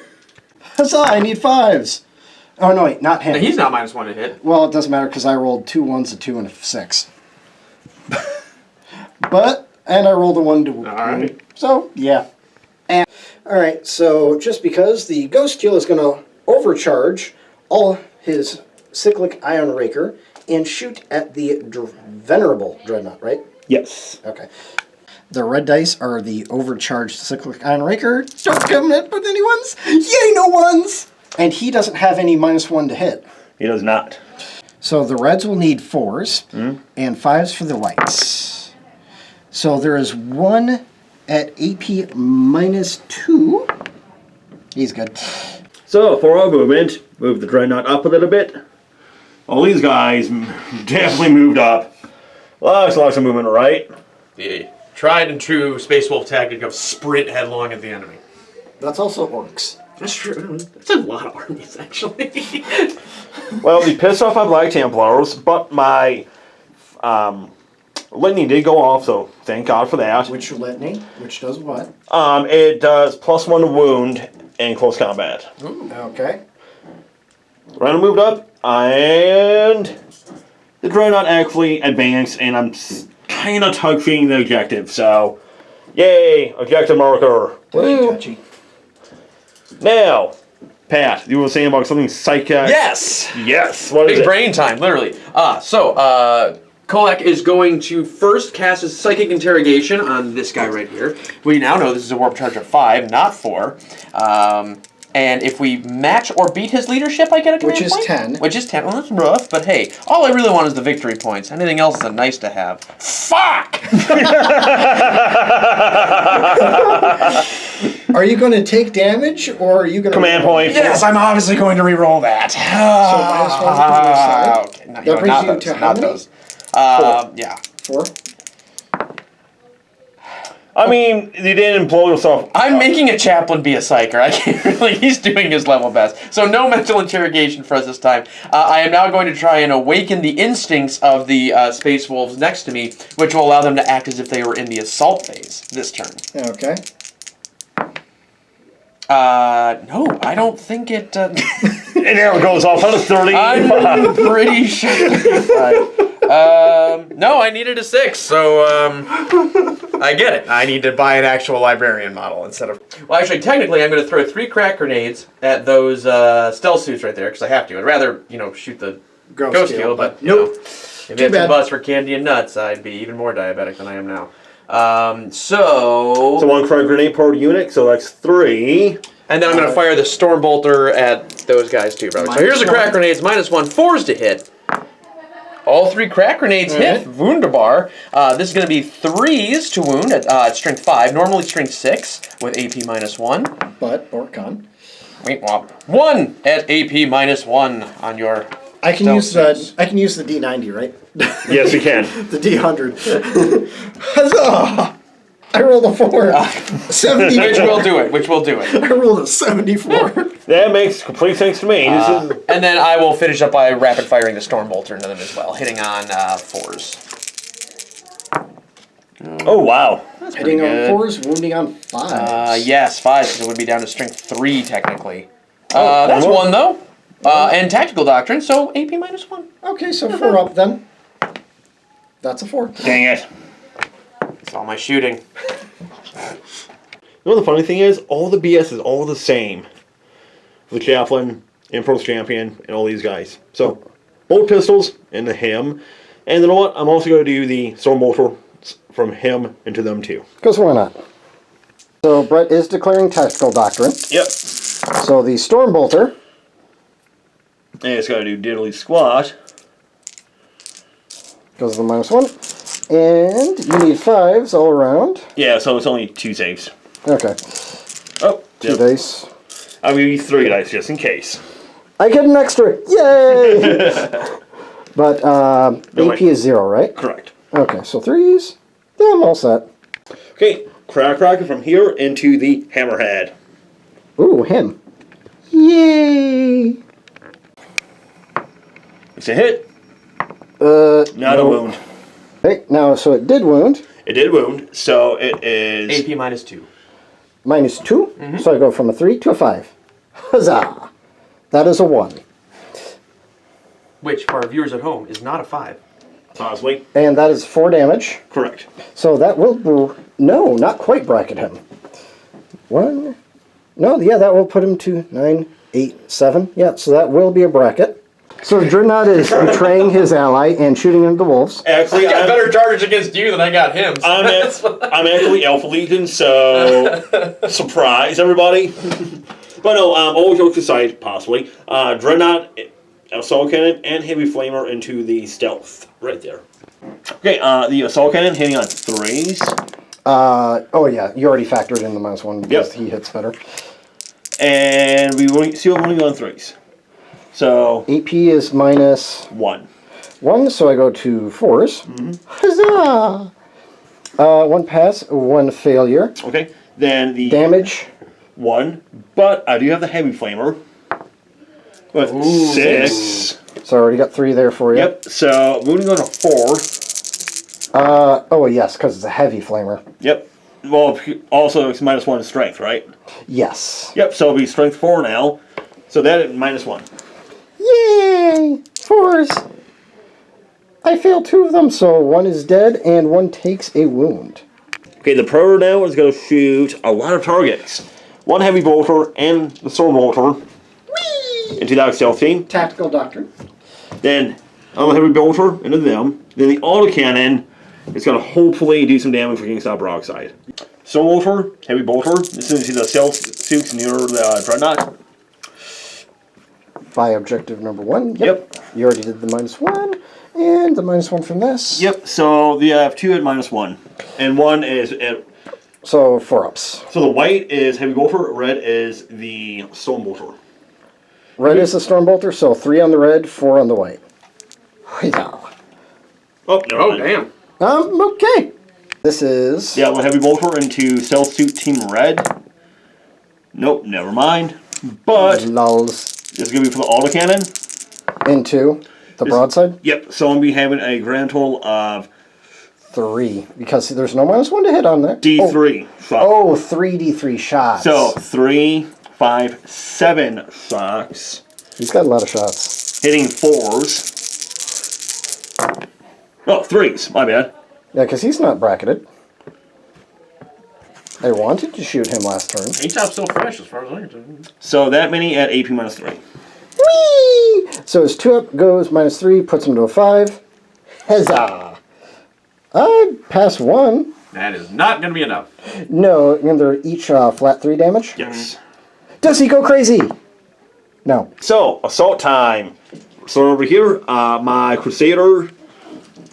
S2: Huzzah, I need 5s. Oh, no, wait, not him.
S3: He's not -1 to hit.
S2: Well, it doesn't matter because I rolled 2 1s, a 2, and a 6. And I rolled a 1 to...
S3: Alright.
S2: So, yeah. Alright, so just because the Ghost Keel is going to overcharge all his Cyclic Ion Raker and shoot at the Venerable Dreadnought, right?
S1: Yes.
S2: Okay. The red dice are the overcharged Cyclic Ion Raker. Don't come in with any ones. Yay, no ones! And he doesn't have any -1 to hit.
S1: He does not.
S2: So the reds will need 4s and 5s for the whites. So there is 1 at AP -2. He's good.
S1: So, for our movement, move the Dreadnought up a little bit. All these guys definitely moved up. Lots of movement, right?
S3: The tried and true Space Wolf tactic of sprint headlong at the enemy.
S2: That's also orcs.
S3: That's true. That's a lot of armies, actually.
S1: Well, the pissed off my Black Templars, but my lightning did go off, so thank God for that.
S2: Which litany? Which does what?
S1: It does +1 to wound in close combat.
S3: Ooh.
S2: Okay.
S1: Random moved up, and the Dreadnought actually advanced, and I'm kind of touching the objective, so yay, objective marker. Woo.
S2: Touchy.
S1: Now, Pat, you were saying about something psychic.
S3: Yes!
S1: Yes, what is
S3: Big
S1: it?
S3: brain time, literally. Kolek is going to first cast his Psychic Interrogation on this guy right here. We now know this is a warp charge of 5, not 4. And if we match or beat his leadership, I get a command
S2: Which is
S3: point?
S2: 10.
S3: Which is 10. Well, that's rough, but hey, all I really want is the victory points. Anything else is a nice to have. Fuck!
S2: Are you going to take damage, or are you going to...
S1: Command point.
S3: Yes, I'm obviously going to re-roll that.
S2: So -1 to your side.
S3: Okay,
S2: That brings you to how
S3: not
S2: many?
S3: those. Yeah.
S2: 4.
S1: I mean, you didn't blow yourself.
S3: I'm making a chaplain be a psyker. I can't really. He's doing his level best. So no mental interrogation for us this time. I am now going to try and awaken the instincts of the Space Wolves next to me, which will allow them to act as if they were in the assault phase this turn.
S2: Okay.
S3: No, I don't think it...
S1: And there it goes off. 130.
S3: I'm pretty sure. No, I needed a 6, so I get it. I need to buy an actual librarian model instead of... Well, actually, technically, I'm going to throw 3 crack grenades at those stealth suits right there, because I have to. I'd rather, shoot the ghost kill, but,
S2: nope.
S3: If it's a bus for candy and nuts, I'd be even more diabetic than I am now.
S1: So 1 crack grenade per unit, so that's 3.
S3: And then I'm going to fire the Storm Bolter at those guys too, brother. So here's the crack grenades, -1, 4s to hit. All 3 crack grenades hit. Wunderbar. This is going to be 3s to wound at strength 5. Normally strength 6 with AP -1.
S2: But, Borcon.
S3: Wait, 1 at AP -1 on your...
S2: I can use the D90, right?
S1: Yes, you can.
S2: The D100. Huzzah! I rolled a 4. 74.
S3: Which will do it.
S2: I rolled a 74.
S1: That makes complete sense to me.
S3: And then I will finish up by rapid firing the Storm Bolter into them as well, hitting on 4s.
S1: Oh, wow.
S3: That's
S2: Hitting
S3: pretty
S2: on
S3: good.
S2: 4s, wounding on 5s.
S3: Yes, 5s, because it would be down to strength 3 technically. That's 1 though. And Tactical Doctrine, so AP -1.
S2: Okay, so 4 up then. That's a 4.
S1: Dang it.
S3: That's all my shooting.
S1: You know the funny thing is, all the BS is all the same. The Chaplain, Emperor's Champion, and all these guys. So, both pistols into him. And you know what? I'm also going to do the Storm Bolter from him into them too.
S2: Because why not? So Brett is declaring Tactical Doctrine.
S1: Yep.
S2: So the Storm Bolter.
S1: And it's got to do diddly squat.
S2: Goes the -1. And you need 5s all around.
S1: Yeah, so it's only 2 saves.
S2: Okay.
S1: Oh,
S2: 2 dice.
S1: I'll give you 3 dice just in case.
S2: I get an extra! Yay! But AP is 0, right?
S1: Correct.
S2: Okay, so 3s. Yeah, I'm all set.
S1: Okay, Cracker from here into the Hammerhead.
S2: Ooh, him. Yay!
S1: It's a hit. Not a
S2: no.
S1: wound.
S2: Okay, now, so it did wound.
S1: It did wound, so it is...
S3: AP -2.
S2: -2. So I go from a 3 to a 5. Huzzah! That is a 1.
S3: Which, for our viewers at home, is not a 5.
S1: Possibly.
S2: And that is 4 damage.
S1: Correct.
S2: So that will... No, not quite bracket him. 1... No, yeah, that will put him to 9, 8, 7. Yeah, so that will be a bracket. So Dreadnought is betraying his ally and shooting into the wolves.
S1: Actually,
S3: I got better charges against you than I got him. So
S1: I'm actually Alpha Legion, so surprise everybody. But no, all jokes aside, possibly. Dreadnought, Assault Cannon, and Heavy Flamer into the Stealth. Right there. Okay, the Assault Cannon hitting on 3s.
S2: Oh yeah, you already factored in the -1 because he hits better.
S1: And we still only on 3s. So...
S2: AP is -1, so I go to 4s. Huzzah! 1 pass, 1 failure.
S1: Okay, then the...
S2: Damage.
S1: 1, but I do have the Heavy Flamer. With 6.
S2: So I already got 3 there for you.
S1: Yep, so moving on to 4.
S2: Oh yes, because it's a heavy flamer.
S1: Yep. Well, also it's -1 strength, right?
S2: Yes.
S1: Yep, so it'll be strength 4 now. So that at -1.
S2: Yay! 4s! I failed 2 of them, so 1 is dead and 1 takes a wound.
S1: Okay, the Predator now is going to shoot a lot of targets. 1 Heavy Bolter and the Sword Bolter into that Stealth team.
S2: Tactical Doctrine.
S1: Then another Heavy Bolter into them. Then the Autocannon is going to hopefully do some damage against that broadside. Sword Bolter, Heavy Bolter. This is the Stealth suits near the Dreadnought.
S2: By objective number 1.
S1: Yep.
S2: You already did the -1 and the -1 from this.
S1: Yep, so you have 2 at -1. And 1 is at...
S2: So 4 ups.
S1: So the white is Heavy Bolter, red is the Stone Bolter.
S2: Red is the Stormbolter, so 3 on the red, 4 on the white. Huzzah.
S1: Oh, never mind.
S3: Damn.
S2: Okay. This is...
S1: Yeah, one Heavy Bolter into Stealth Suit Team Red. Nope, never mind. But
S2: Lulls
S1: it's going to be for the autocannon.
S2: into the broadside.
S1: Yep, so I'm going to be having a grand total of
S2: 3, because there's no -1 to hit on there.
S1: D3 shots.
S2: Oh, 3d3 shots.
S1: So 3, 5, 7 shots.
S2: He's got a lot of shots.
S1: Hitting 4s. Oh, 3s, my bad.
S2: Yeah, because he's not bracketed. I wanted to shoot him last turn.
S3: H-Top's still fresh as far as I can tell.
S1: So that many at AP -3.
S2: Whee! So his 2 up goes -3, puts him to a 5. Huzzah! I'd pass 1.
S3: That is not going to be enough.
S2: No, and they're each flat 3 damage.
S1: Yes.
S2: Does he go crazy? No.
S1: So, assault time. So over here, my Crusader,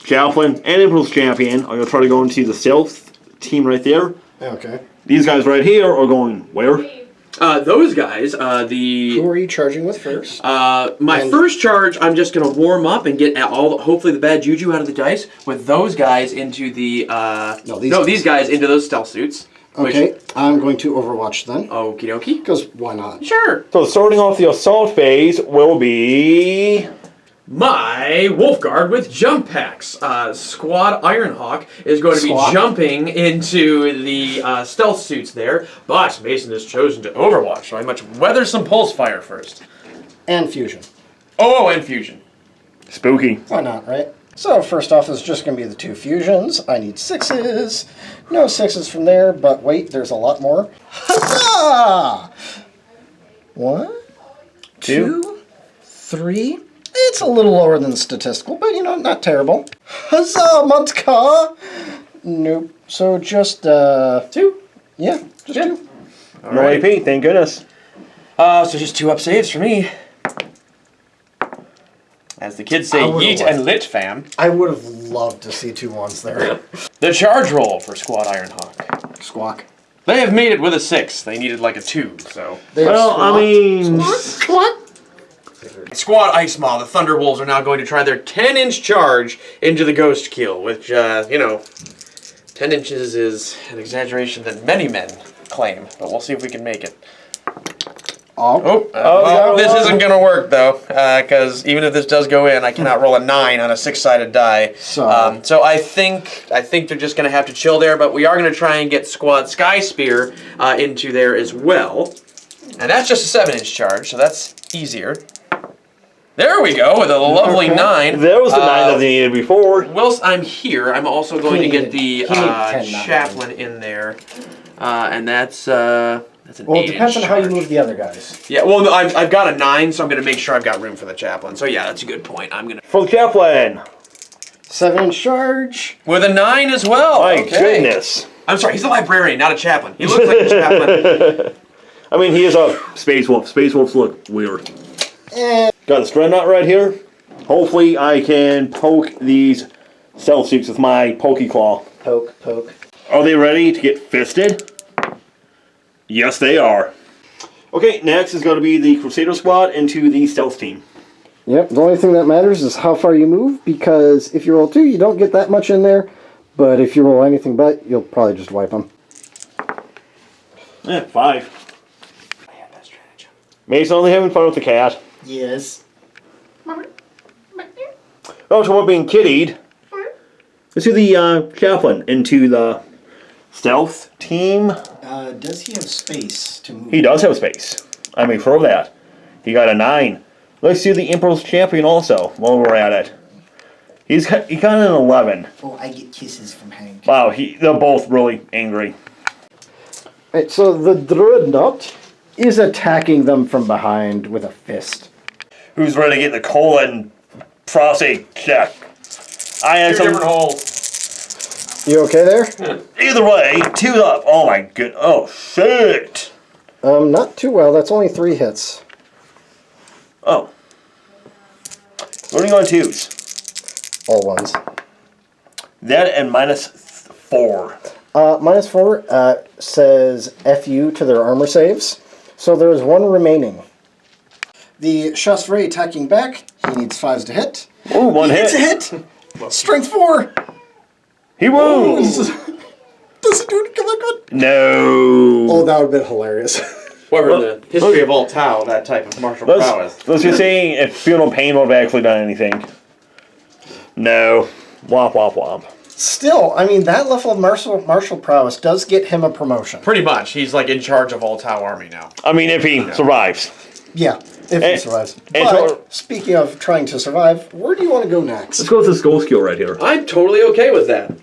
S1: Chaplain, and Impulse Champion are going to try to go into the Stealth team right there.
S2: Okay.
S1: These guys right here are going where?
S3: Those guys,
S2: Who are you charging with first?
S3: my first charge, I'm just gonna warm up and get hopefully the bad juju out of the dice with those guys into the these guys into those stealth suits.
S2: Okay, I'm going to Overwatch then.
S3: Okie dokie.
S2: Because why not?
S3: Sure.
S1: So starting off the assault phase will be
S3: My Wolf Guard with jump packs. Squad Ironhawk is going to be
S2: Squad?
S3: jumping into the stealth suits there, but Mason has chosen to Overwatch, so I must weather some pulse fire first.
S2: And Fusion.
S3: Oh, and Fusion.
S1: spooky.
S2: Why not, right? So first off is just going to be the 2 fusions. I need 6s. No 6s from there, but wait, there's a lot more. Huzzah! 1, 2, 3. It's a little lower than statistical, but you know, not terrible. Huzzah, Montka! Nope. So just
S3: 2.
S2: Yeah, just 2.
S3: All
S1: No
S3: right.
S1: AP, thank goodness.
S3: So just 2 up saves for me. As the kids say,
S2: I would've
S3: yeet
S2: liked-
S3: and lit, fam.
S2: I would have loved to see 2 1s there.
S3: The charge roll for Squad Ironhawk.
S2: Squawk.
S3: They have made it with a 6. They needed like a 2, so.
S2: They have
S1: Well,
S2: squawk.
S1: I mean,
S2: Squawk.
S3: Squad Ice Maw, the Thunderwolves, are now going to try their 10-inch charge into the Ghost Kill, which, you know, 10 inches is an exaggeration that many men claim, but we'll see if we can make it. This isn't going to work, though, because even if this does go in, I cannot roll a 9 on a 6-sided die. So I think they're just going to have to chill there, but we are going to try and get Squad Sky Spear into there as well. And that's just a 7-inch charge, so that's easier. There we go, with a lovely 9.
S1: There was the 9 that they needed before.
S3: Whilst I'm here, I'm also going to get the chaplain in there. And that's an 8-inch
S2: Well, it depends on how you
S3: charge.
S2: move the other guys.
S3: Yeah, well, I've got a 9, so I'm going to make sure I've got room for the chaplain. So yeah, that's a good point. I'm going to...
S1: For the chaplain.
S2: 7-inch charge.
S3: With a 9 as well.
S1: My
S3: Okay.
S1: goodness.
S3: I'm sorry, he's a librarian, not a chaplain. He looks like a chaplain.
S1: I mean, he is a Space Wolf. Space Wolves look weird. Got a Dreadnought right here. Hopefully I can poke these Stealth Seeks with my Pokey Claw.
S2: Poke.
S1: Are they ready to get fisted? Yes, they are. Okay, next is going to be the Crusader Squad into the Stealth Team.
S2: Yep, the only thing that matters is how far you move, because if you roll 2, you don't get that much in there. But if you roll anything but, you'll probably just wipe them.
S1: 5. Mason only having fun with the cat.
S2: Yes.
S1: Oh, so we're being kiddied. Let's do the chaplain into the Stealth Team.
S2: Does he have space to move?
S1: He does have space. I make sure of that. He got a 9. Let's do the Emperor's Champion also, while we're at it. He got an 11.
S2: Oh, I get kisses from Hank.
S1: Wow, they're both really angry.
S2: Right, so the Dreadnought is attacking them from behind with a fist.
S1: Who's ready to get the colon prostate check? I had
S3: 2
S1: some...
S3: different holes.
S2: You okay there?
S1: Either way, 2 up. Oh my good. Oh shit.
S2: Not too well. That's only 3 hits.
S1: Oh. Running on 2s.
S2: All ones.
S1: That and -4.
S2: -4 says FU to their armor saves. So there is 1 remaining. The Chasseret attacking back. He needs 5s to hit.
S1: Ooh, 1 hit.
S2: It's a hit! Strength 4!
S1: He wounds.
S2: Does it do it come back good?
S1: No.
S2: Oh, that would have been hilarious.
S3: However, in the history of all Tau, that type of martial prowess.
S1: Let's just say if Feel No Pain would have actually done anything. No. Womp womp womp.
S2: Still, I mean, that level of martial prowess does get him a promotion.
S3: Pretty much. He's like in charge of all Tau army now.
S1: I mean, if he survives.
S2: Yeah, if he survives.
S1: and
S2: But, speaking of trying to survive, where do you want to go next?
S1: Let's go with this gold skill right here.
S3: I'm totally okay with that.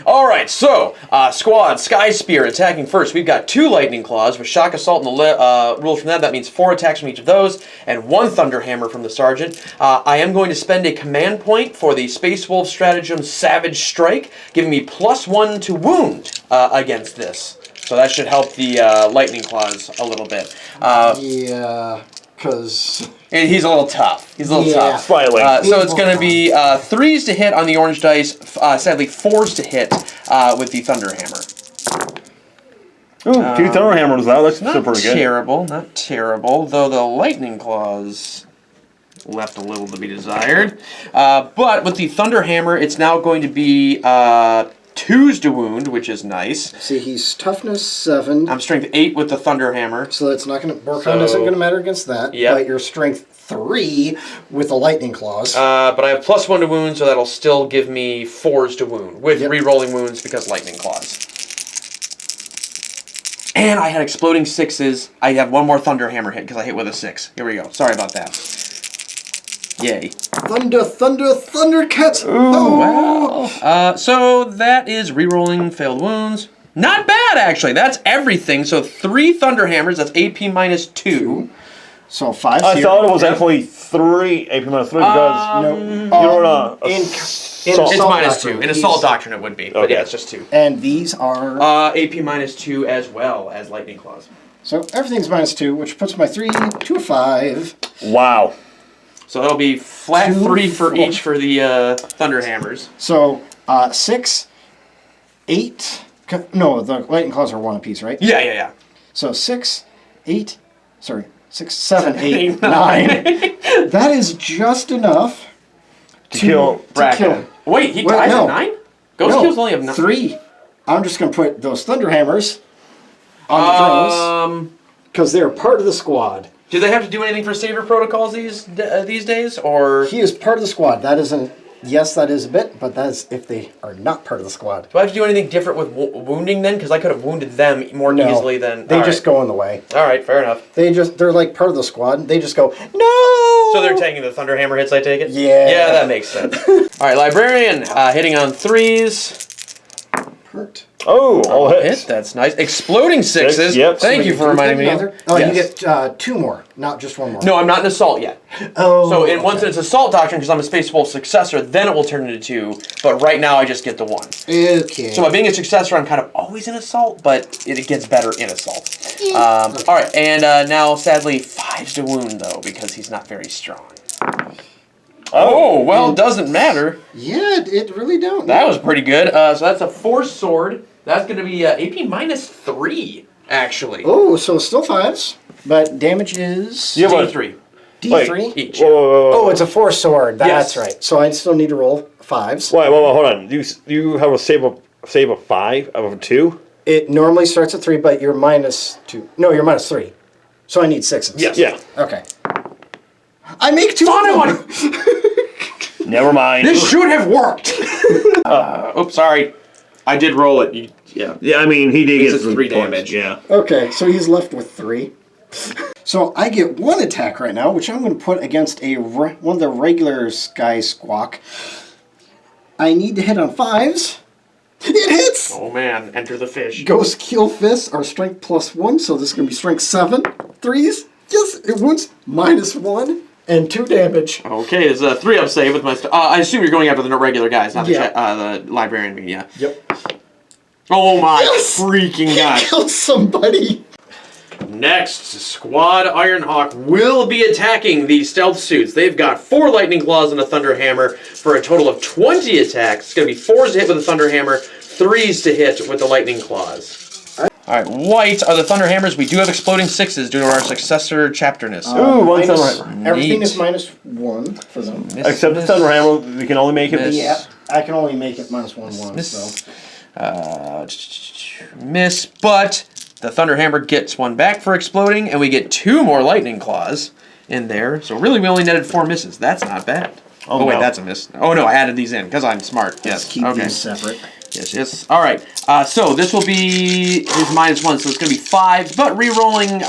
S3: All right, so Squad Sky Spear attacking first. We've got 2 Lightning Claws with Shock Assault and the rules from that. That means 4 attacks from each of those, and 1 Thunder Hammer from the Sergeant. I am going to spend a command point for the Space Wolf stratagem Savage Strike, giving me +1 to wound against this. So that should help the Lightning Claws a little bit.
S2: Yeah, because...
S3: He's a little tough. He's a little tough.
S1: Slightly.
S3: So it's going to be 3s to hit on the orange dice, sadly 4s to hit with the Thunder Hammer.
S1: Ooh, 2 Thunder Hammers out. That's still
S3: Not
S1: pretty good.
S3: terrible, not terrible, though the Lightning Claws left a little to be desired. But with the Thunder Hammer, it's now going to be 2s to wound, which is nice.
S2: See, he's toughness 7.
S3: I'm strength 8 with the Thunder Hammer.
S2: So that's not going to... Borkhan isn't going to matter against that.
S3: Yep.
S2: But your strength 3 with the Lightning Claws.
S3: But I have +1 to wound, so that'll still give me 4s to wound, with re-rolling wounds because Lightning Claws. And I had exploding 6s. I have 1 more Thunder Hammer hit because I hit with a 6. Here we go. Sorry about that. Yay.
S2: Thunder, thunder, thundercats! Oh!
S3: Wow. So that is re-rolling failed wounds. Not bad, actually. That's everything. So 3 Thunder Hammers. That's AP -2.
S2: So 5
S1: I thought it was actually 3 AP -3 because you're on a
S3: It's
S2: Assault
S3: -2.
S2: Doctrine.
S3: In Assault Doctrine it would be. But
S1: Okay.
S3: yeah, it's just 2.
S2: And these are...
S3: AP -2 as well as Lightning Claws.
S2: So everything's -2, which puts my 3 to a 5.
S1: Wow.
S3: So that'll be flat
S2: 2,
S3: 3 for
S2: 4.
S3: each for the Thunder Hammers.
S2: So 6, 8... No, the Lightning Claws are 1 apiece, right?
S3: Yeah.
S2: So 6, 8... Sorry. 6, 7, 8, 9. That is just enough
S1: To kill
S2: to kill him.
S3: Wait, he
S2: Well,
S3: dies
S2: no.
S3: at 9? Ghost kills only have 9.
S2: 3. I'm just going to put those Thunderhammers on the drones because they're part of the squad.
S3: Do they have to do anything for saver protocols these days, or
S2: He is part of the squad. That isn't. Yes, that is a bit, but that is if they are not part of the squad.
S3: do I have to do anything different with wounding then? Because I could have wounded them more easily than
S2: they just go in the way.
S3: All right, fair enough.
S2: They're like part of the squad. They just go no.
S3: So they're taking the Thunderhammer hits, I take it?
S2: Yeah.
S3: Yeah, that makes sense. All right, Librarian, hitting on 3s.
S2: Hurt.
S1: Oh, all hits.
S3: Hit, that's nice. Exploding 6s.
S1: Yep.
S3: Thank you for reminding me.
S2: Oh,
S3: Yes.
S2: you get 2 more, not just 1 more.
S3: No, I'm not an assault yet.
S2: Oh.
S3: So once it's assault doctrine, because I'm a Space Wolf successor, then it will turn into 2. But right now, I just get the 1.
S2: Okay.
S3: So by being a successor, I'm kind of always in assault, but it gets better in assault. All right, and now sadly 5s to wound though because he's not very strong. Oh well, doesn't matter.
S2: Yeah, it really don't.
S3: That was pretty good. So that's a Force Sword. That's going to be AP -3 actually.
S2: Oh, so still 5s, but damage is
S1: Yeah, but
S3: D3
S2: D3.
S3: each.
S1: Whoa.
S2: Oh, it's a Force Sword. That's
S3: Yes.
S2: right. So I still need to roll 5s.
S1: Wait, hold on. You have a save of 5 out of a 2?
S2: It normally starts at 3, but you're -2. No, you're -3. So I need 6s.
S3: Yes.
S1: Yeah.
S2: Okay. I make 2
S3: Son
S2: of
S3: of
S2: them.
S1: Never mind.
S3: This should have worked. Oops, sorry. I did roll it. Yeah.
S1: Yeah, I mean, he did
S3: It's
S1: get
S3: a
S1: some
S3: 3
S1: points,
S3: damage.
S1: Yeah.
S2: Okay, so he's left with 3. So I get 1 attack right now, which I'm going to put against one of the regular Sky Squawk. I need to hit on 5s. It hits!
S3: Oh man, enter the fish.
S2: Ghost Kill Fists are strength +1, so this is going to be strength 7. 3s. Yes, it wounds -1 and 2 damage.
S3: Okay, it's a 3-up save with my. I assume you're going after the regular guys, not
S2: Yeah.
S3: the librarian. Yeah.
S2: Yep.
S3: Oh my
S2: Yes!
S3: freaking god!
S2: Kill somebody.
S3: Next, Squad Ironhawk will be attacking the stealth suits. They've got 4 lightning claws and a thunder hammer for a total of 20 attacks. It's going to be 4s to hit with a thunder hammer, 3s to hit with the lightning claws. All right, white are the thunder hammers. We do have exploding 6s due to our successor chapterness.
S1: Ooh, one
S2: Minus-
S1: thunder hammer.
S2: Everything
S3: Neat.
S2: is -1 for them.
S1: Except the thunder hammer, we can only make it.
S3: Miss.
S2: Yeah, I can only make it -1/1.
S3: Miss.
S2: So.
S3: Miss, but the thunder hammer gets 1 back for exploding, and we get 2 more lightning claws in there. So really, we only netted 4 misses. That's not bad. Oh wait,
S1: no.
S3: that's a miss. Oh no, I added these in because I'm smart.
S2: Let's
S3: Yes.
S2: keep
S3: Okay.
S2: these separate.
S3: Yes. All right. So this will be his -1, so it's going to be 5. But re-rolling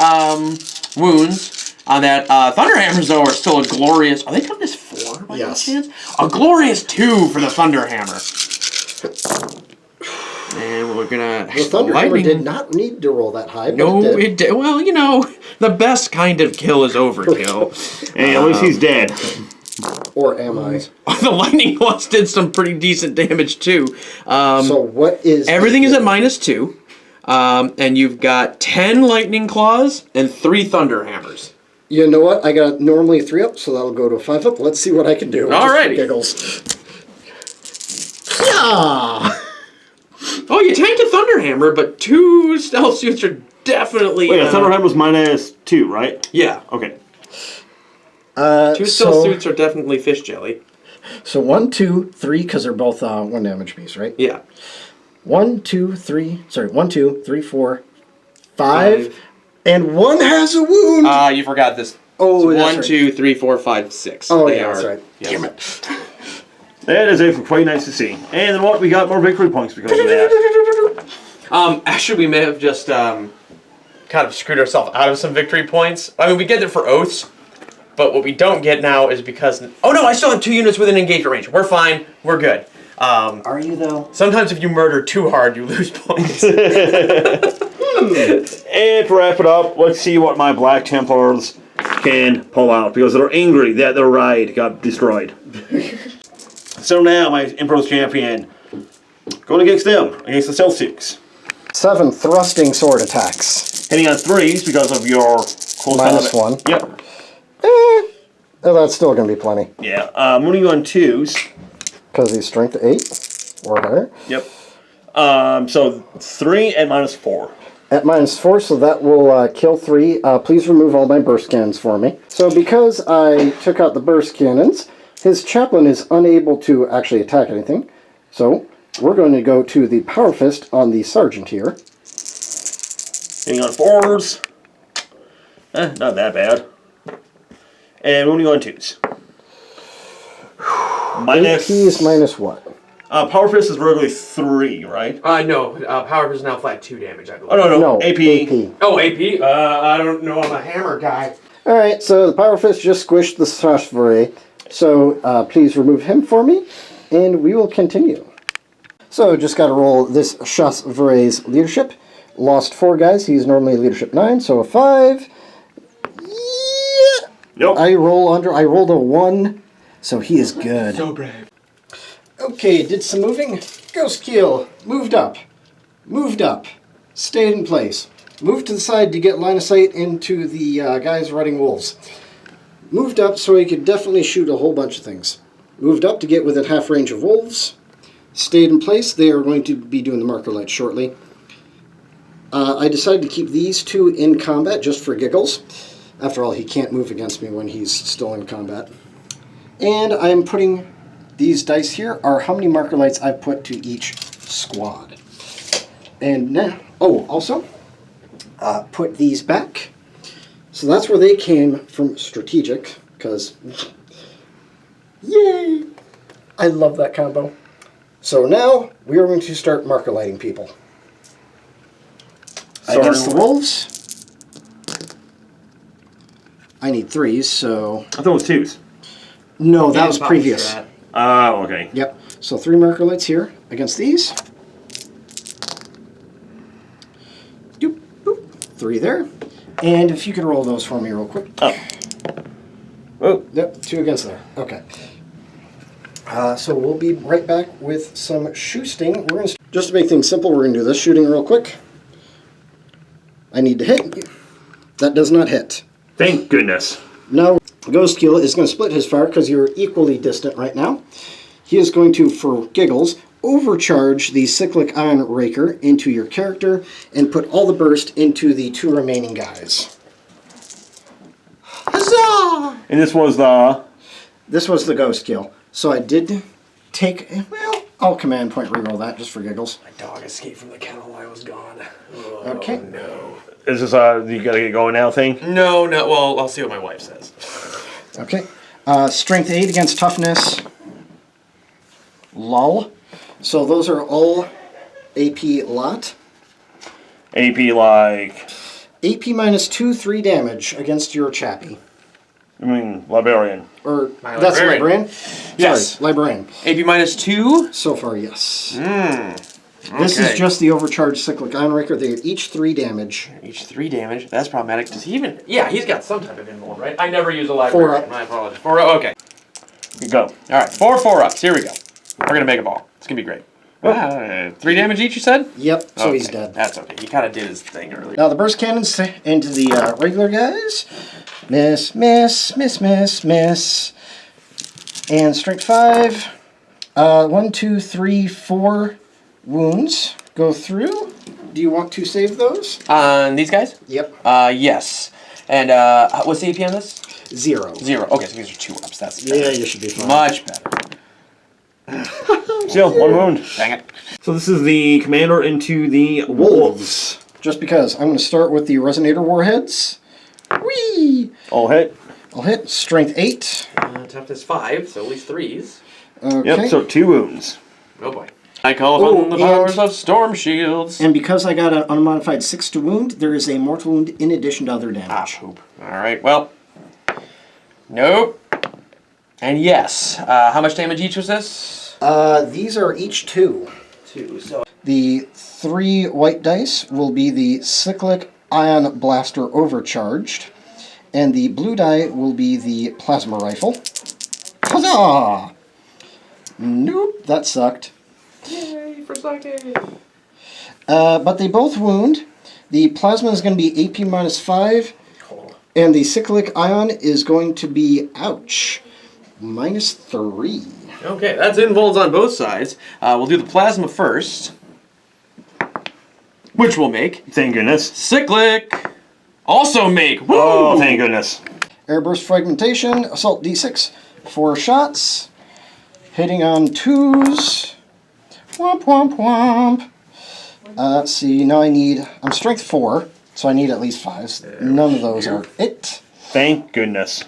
S3: wounds on that. Thunder hammers though are still a glorious. Are they coming as 4 by any
S2: Yes.
S3: chance? A glorious 2 for the thunder hammer. And we're gonna.
S2: The Thunderhammer did not need to roll that high, but
S3: No,
S2: it did.
S3: it did. Well, you know, the best kind of kill is overkill.
S1: Hey, at least he's dead.
S2: Or am I?
S3: The lightning claws did some pretty decent damage too.
S2: So what is...
S3: Everything is at -2. And you've got 10 lightning claws and 3 thunder hammers.
S2: You know what? I got normally a 3-up, so that'll go to a 5-up. Let's see what I can do.
S3: Alrighty.
S2: Just for giggles. Yeah!
S3: Oh, you tanked a thunder hammer, but 2 stealth suits are definitely.
S1: Wait, a thunder hammer was -2, right?
S3: Yeah,
S1: Okay.
S3: 2 stealth suits are definitely fish jelly.
S2: So 1, 2, 3, because they're both 1 damage piece, right?
S3: Yeah.
S2: 1, 2, 3, 4, 5, and 1 has a wound!
S3: You forgot this.
S2: Oh,
S3: It's
S2: that's
S3: 1,
S2: right.
S3: 2, 3, 4, 5, 6.
S2: Oh,
S3: They
S2: yeah, that's
S3: are-
S2: right.
S3: yes.
S2: Damn it.
S1: That is actually quite nice to see. And then what? We got more victory points because of that.
S3: Actually, we may have just kind of screwed ourselves out of some victory points. I mean, we get it for oaths, but what we don't get now is because... Oh, no, I still have 2 units within engagement range. We're fine. We're good.
S2: Are you, though?
S3: Sometimes if you murder too hard, you lose points.
S1: And to wrap it up, let's see what my Black Templars can pull out because they're angry that their ride got destroyed. So now my Emperor's Champion going against them, against the Celtics.
S2: 7 thrusting sword attacks.
S1: Hitting on 3s because of your close
S2: -1.
S1: Yep.
S2: Oh, that's still going to be plenty.
S1: Yeah. Moving on 2s.
S2: Because he's strength 8 or higher.
S1: Yep. So 3 and -4.
S2: At -4, so that will kill 3. Please remove all my burst cannons for me. So because I took out the burst cannons, his chaplain is unable to actually attack anything. So we're going to go to the Power Fist on the Sergeant here.
S1: Hitting on 4s. Not that bad. And only on 2s. Minus.
S2: AP is minus what?
S1: Power Fist is regularly 3, right?
S3: No. Power Fist is now flat 2 damage, I believe.
S1: Oh, no.
S2: No,
S1: AP.
S3: Oh, AP? I don't know. I'm a hammer guy.
S2: Alright, so the Power Fist just squished the Chasseur. So please remove him for me, and we will continue. So just got to roll this Chasseurs leadership. Lost 4 guys. He's normally leadership 9, so a 5. Yeah.
S1: Nope.
S2: I rolled a 1, so he is good.
S3: So brave.
S2: Okay, did some moving. Ghost Keel. Moved up. Moved up. Stayed in place. Moved to the side to get line of sight into the guys riding wolves. Moved up so he could definitely shoot a whole bunch of things. Moved up to get within half range of wolves. Stayed in place. They are going to be doing the marker light shortly. I decided to keep these 2 in combat just for giggles. After all, he can't move against me when he's still in combat. And I'm putting these dice here are how many marker lights I've put to each squad. And now, also, put these back. So that's where they came from strategic, because, yay! I love that combo. So now, we are going to start marker lighting people. Against the wolves, I need 3s, so...
S1: I thought it was 2s.
S2: No, that was previous.
S1: Oh, okay.
S2: Yep. So 3 marker lights here against these. Doop, boop. 3 there. And if you could roll those for me real quick.
S1: Oh.
S2: Yep, 2 against there. Okay. So we'll be right back with some shooting. We're gonna just to make things simple, we're gonna do this shooting real quick. I need to hit. That does not hit.
S1: Thank goodness.
S2: Now, Ghost Keel is going to split his fire because you're equally distant right now. He is going to, for giggles, overcharge the Cyclic Ion Raker into your character and put all the burst into the 2 remaining guys. Huzzah!
S1: And this was the...
S2: This was the Ghost Keel. So I did take... Well, I'll command point reroll that just for giggles.
S3: My dog escaped from the kennel while I was gone. Oh,
S2: Okay.
S3: no.
S1: Is this you gotta get going now thing?
S3: No. Well, I'll see what my wife says.
S2: Okay. Strength 8 against toughness. Lol. So those are all AP lot.
S1: AP like...
S2: AP minus 2, 3 damage against your chappie.
S1: I mean, Librarian.
S2: Or,
S3: My
S2: that's a
S3: librarian.
S2: librarian?
S3: Yes.
S2: Sorry, librarian.
S3: AP minus 2?
S2: So far, yes.
S3: Okay.
S2: This is just the overcharged Cyclic Ion Raker. They are each 3 damage.
S3: Each 3 damage. That's problematic. Does he even... Yeah, he's got some type of invuln, right? I never use a librarian.
S2: 4 up.
S3: My apologies. 4 up. Okay.
S1: Go.
S3: All right. 4 4-ups. Here we go. We're going to make a ball. It's going to be great. 3 damage each, you said?
S2: Yep, so
S3: Okay,
S2: he's dead.
S3: That's okay. He kind of did his thing earlier.
S2: Now the burst cannons into the regular guys. Miss, miss, miss, miss, miss. And strength 5. 1, 2, 3, 4 wounds go through. Do you want to save those?
S3: On these guys?
S2: Yep.
S3: Yes. And what's the AP on this?
S2: 0.
S3: 0. Okay, so these are 2-ups. That's
S2: Yeah,
S3: better.
S2: you should be fine.
S3: Much better.
S1: Still, 1 wound.
S3: Dang it.
S1: So this is the commander into the wolves.
S2: Just because. I'm going to start with the Resonator Warheads. Whee!
S1: All hit.
S2: I'll hit. Strength 8.
S3: Toughness 5, so at least 3s.
S2: Okay.
S1: Yep, so 2 wounds.
S3: Oh boy. I call upon the
S2: and-
S3: powers of storm shields.
S2: And because I got an unmodified 6 to wound, there is a mortal wound in addition to other damage.
S3: Poop. Alright, well. Nope. And yes. How much damage each was this?
S2: These are each 2.
S3: 2, so...
S2: The 3 white dice will be the Cyclic Ion Blaster Overcharged, and the blue die will be the Plasma Rifle. Huzzah! Nope, that sucked.
S3: Yay, for sucking.
S2: But they both wound. The Plasma is going to be AP minus 5, and the Cyclic Ion is going to be, ouch, minus 3.
S3: Okay, that's invulns on both sides. We'll do the plasma first. Which will make.
S1: Thank goodness.
S3: Cyclic. Also make. Woo!
S1: Oh, thank goodness.
S2: Airburst Fragmentation, Assault D6, 4 shots, hitting on 2s, Womp, womp, womp. Let's see, now I'm strength 4, so I need at least 5s. None of those are it.
S1: Thank goodness.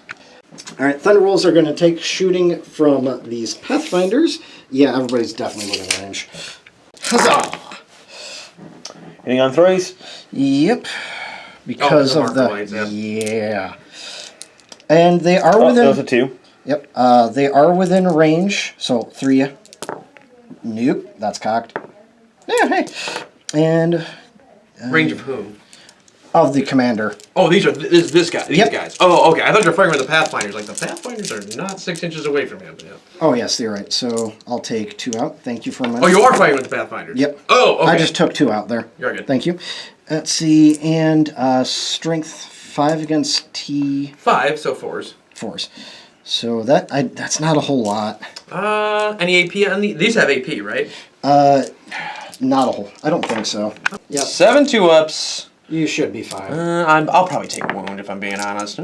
S2: Alright, Thunderwolves are going to take shooting from these Pathfinders. Yeah, everybody's definitely within range. Huzzah!
S1: Anything on 3s?
S2: Yep. Because of the...
S3: Lights, yeah.
S2: Yeah. And they are within...
S1: Those are 2.
S2: Yep. They are within range, so 3. Nope, that's cocked. Yeah, hey. And...
S3: Range of whom?
S2: Of the commander.
S3: Oh, this guy. These
S2: Yep.
S3: guys. Oh, okay. I thought you were fighting with the Pathfinders. Like, the Pathfinders are not 6 inches away from him. Yeah.
S2: Oh, yes, you're right. So I'll take 2 out. Thank you for my...
S3: Oh, you are fighting with the Pathfinders?
S2: Yep.
S3: Oh, okay.
S2: I just took 2 out there.
S3: You're good.
S2: Thank you. Let's see, and strength 5 against T...
S3: 5, so 4s.
S2: 4s. So that's not a whole lot.
S3: Any AP on these have AP, right?
S2: Not a whole. I don't think so. Yeah,
S3: 7 2-ups.
S2: you should be fine.
S3: I'll probably take a wound if I'm being honest.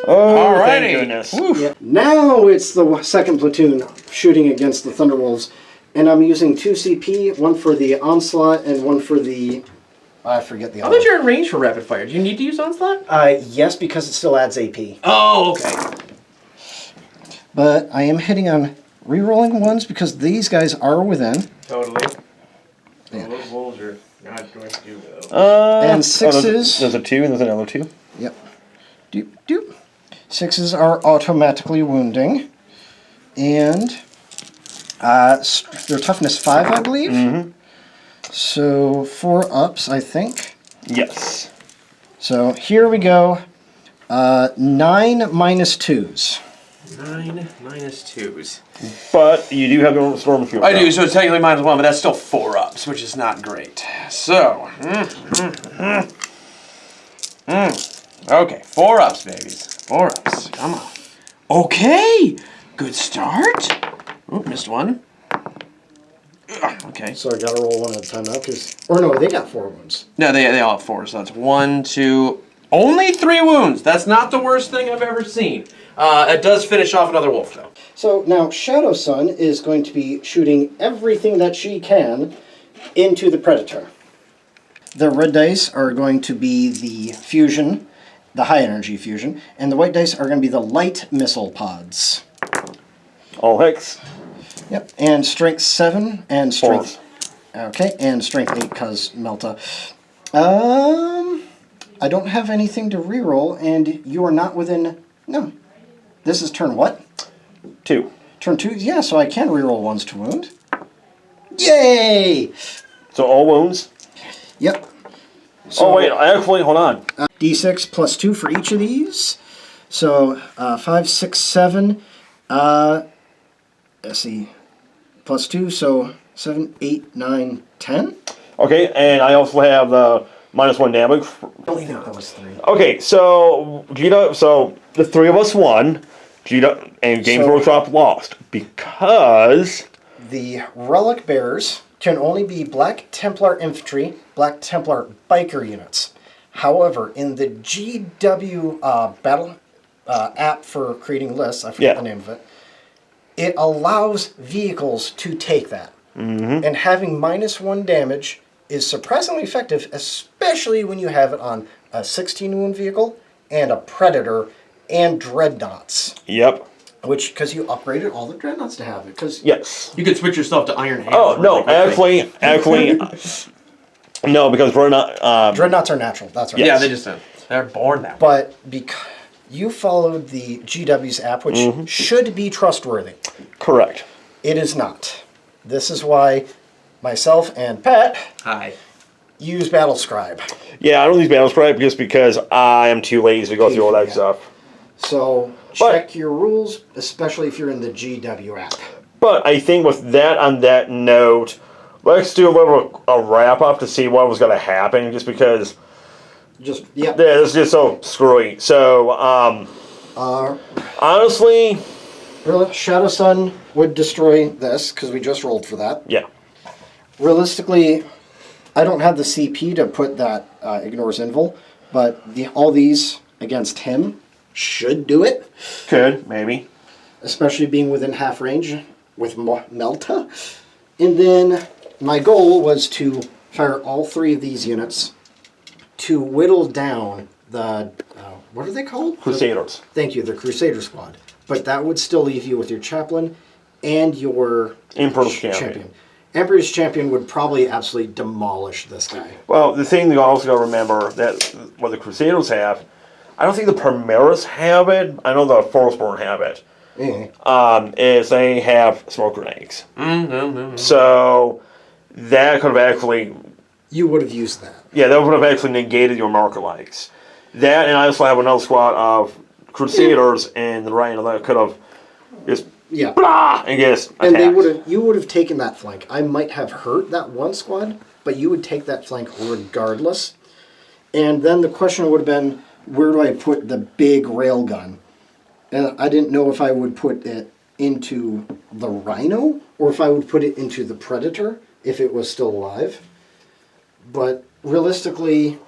S1: Oh,
S3: Alrighty.
S1: thank goodness.
S2: Yeah. Now it's the second platoon shooting against the Thunderwolves, and I'm using 2 CP, one for the onslaught and one for the... I forget the
S3: I
S2: other.
S3: thought you're in range for rapid fire. Do you need to use onslaught?
S2: Yes, because it still adds AP.
S3: Oh, okay.
S2: But I am hitting on re-rolling ones because these guys are within.
S3: Totally.
S2: Yeah.
S3: Those wolves are not going to do well.
S2: And
S1: There's
S2: 6s.
S1: a 2 and there's another 2.
S2: Yep. Doop, doop. 6s are automatically wounding. And their toughness 5, I believe.
S1: Mm-hmm.
S2: So 4 ups, I think.
S1: Yes.
S2: So here we go. 9 minus 2s.
S3: 9 minus 2s.
S1: But you do have your own storm fuel.
S3: I do, so it's technically minus 1, but that's still 4 ups, which is not great. So, okay, 4 ups, babies. 4 ups. Come on. Okay, good start. Oop, missed one. Ugh, okay.
S2: So I gotta roll one at a time now, because... Or no, they got 4 wounds.
S3: No, they all have 4, so that's 1, 2... Only 3 wounds. That's not the worst thing I've ever seen. It does finish off another wolf, though.
S2: So now Shadow Sun is going to be shooting everything that she can into the Predator. The red dice are going to be the fusion, the high energy fusion, and the white dice are going to be the light missile pods.
S1: All hex.
S2: Yep, and strength 7 and strength...
S1: 4.
S2: Okay, and strength 8 because Melta. I don't have anything to reroll, and you are not within... No. This is turn what?
S1: 2.
S2: Turn 2? Yeah, so I can reroll 1s to wound. Yay!
S1: So all wounds.
S2: Yep. So,
S1: Oh wait, actually, hold on.
S2: D6 plus 2 for each of these. So 5, 6, 7. Let's see. Plus 2, so 7, 8, 9, 10.
S1: Okay, and I also have the -1 damage.
S2: I think that was 3.
S1: Okay, so so the 3 of us won. And Games
S2: So-
S1: Workshop lost because
S2: The Relic Bearers can only be Black Templar Infantry, Black Templar Biker units. However, in the GW battle app for creating lists, I forget
S1: Yeah.
S2: the name of it, it allows vehicles to take that. Mm-hmm. And having -1 damage is surprisingly effective, especially when you have it on a 16 wound vehicle and a Predator and Dreadnoughts.
S1: Yep.
S2: Which, because you upgraded all the Dreadnoughts to have it. Because
S1: Yes.
S3: You could switch yourself to Iron Hand.
S1: Oh no, actually, no, because we're not.
S2: Dreadnoughts are natural, that's right.
S3: Yeah, they're born that way.
S2: But because you followed the GW's app, which should be trustworthy,
S1: Correct.
S2: it is not. This is why myself and Pat
S3: Hi.
S2: use Battle Scribe.
S1: Yeah, I don't use Battle Scribe just because I am too lazy to go through all that
S2: Yeah.
S1: stuff.
S2: So check your rules, especially if you're in the GW app.
S1: But I think with that on that note, let's do a wrap up to see what was going to happen. Just because,
S2: Just yeah.
S1: yeah, it's just so screwy. So, honestly,
S2: Shadow Sun would destroy this because we just rolled for that.
S1: yeah,
S2: Realistically, I don't have the CP to put that ignores invul, but all these against him should do it,
S1: could maybe.
S2: especially being within half range. with Melta. And then my goal was to fire all 3 of these units to whittle down the, what are they called?
S1: Crusaders.
S2: Thank you, the Crusader Squad. But that would still leave you with your Chaplain and your
S1: Emperor's Champion.
S2: Emperor's Champion would probably absolutely demolish this guy.
S1: Well, the thing you also got to remember that what the Crusaders have, I don't think the Primaris have it. I know the Forestborn have it. Is they have smoke grenades. So that could have actually...
S2: You would have used that.
S1: Yeah, that would have actually negated your marker likes. That, and I also have another squad of Crusaders in the Rhino that could have just...
S2: Yeah.
S1: Blah! And just
S2: And
S1: attacked.
S2: you would have taken that flank. I might have hurt that one squad, but you would take that flank regardless. And then the question would have been, where do I put the big railgun? And I didn't know if I would put it into the Rhino or if I would put it into the Predator if it was still alive. But realistically,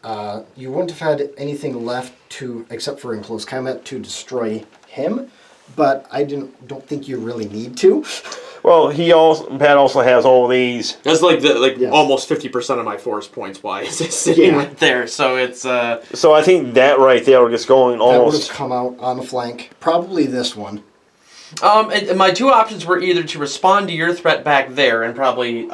S2: you wouldn't have had anything left to, except for in close combat, to destroy him. But I don't think you really need to.
S1: Well, Pat also has all these.
S3: That's like
S2: Yes.
S3: almost 50% of my force points wise is sitting right there. So it's
S1: So I think that right there are just going
S2: That would have
S1: almost.
S2: come out on the flank. Probably this one.
S3: and my 2 options were either to respond to your threat back there and probably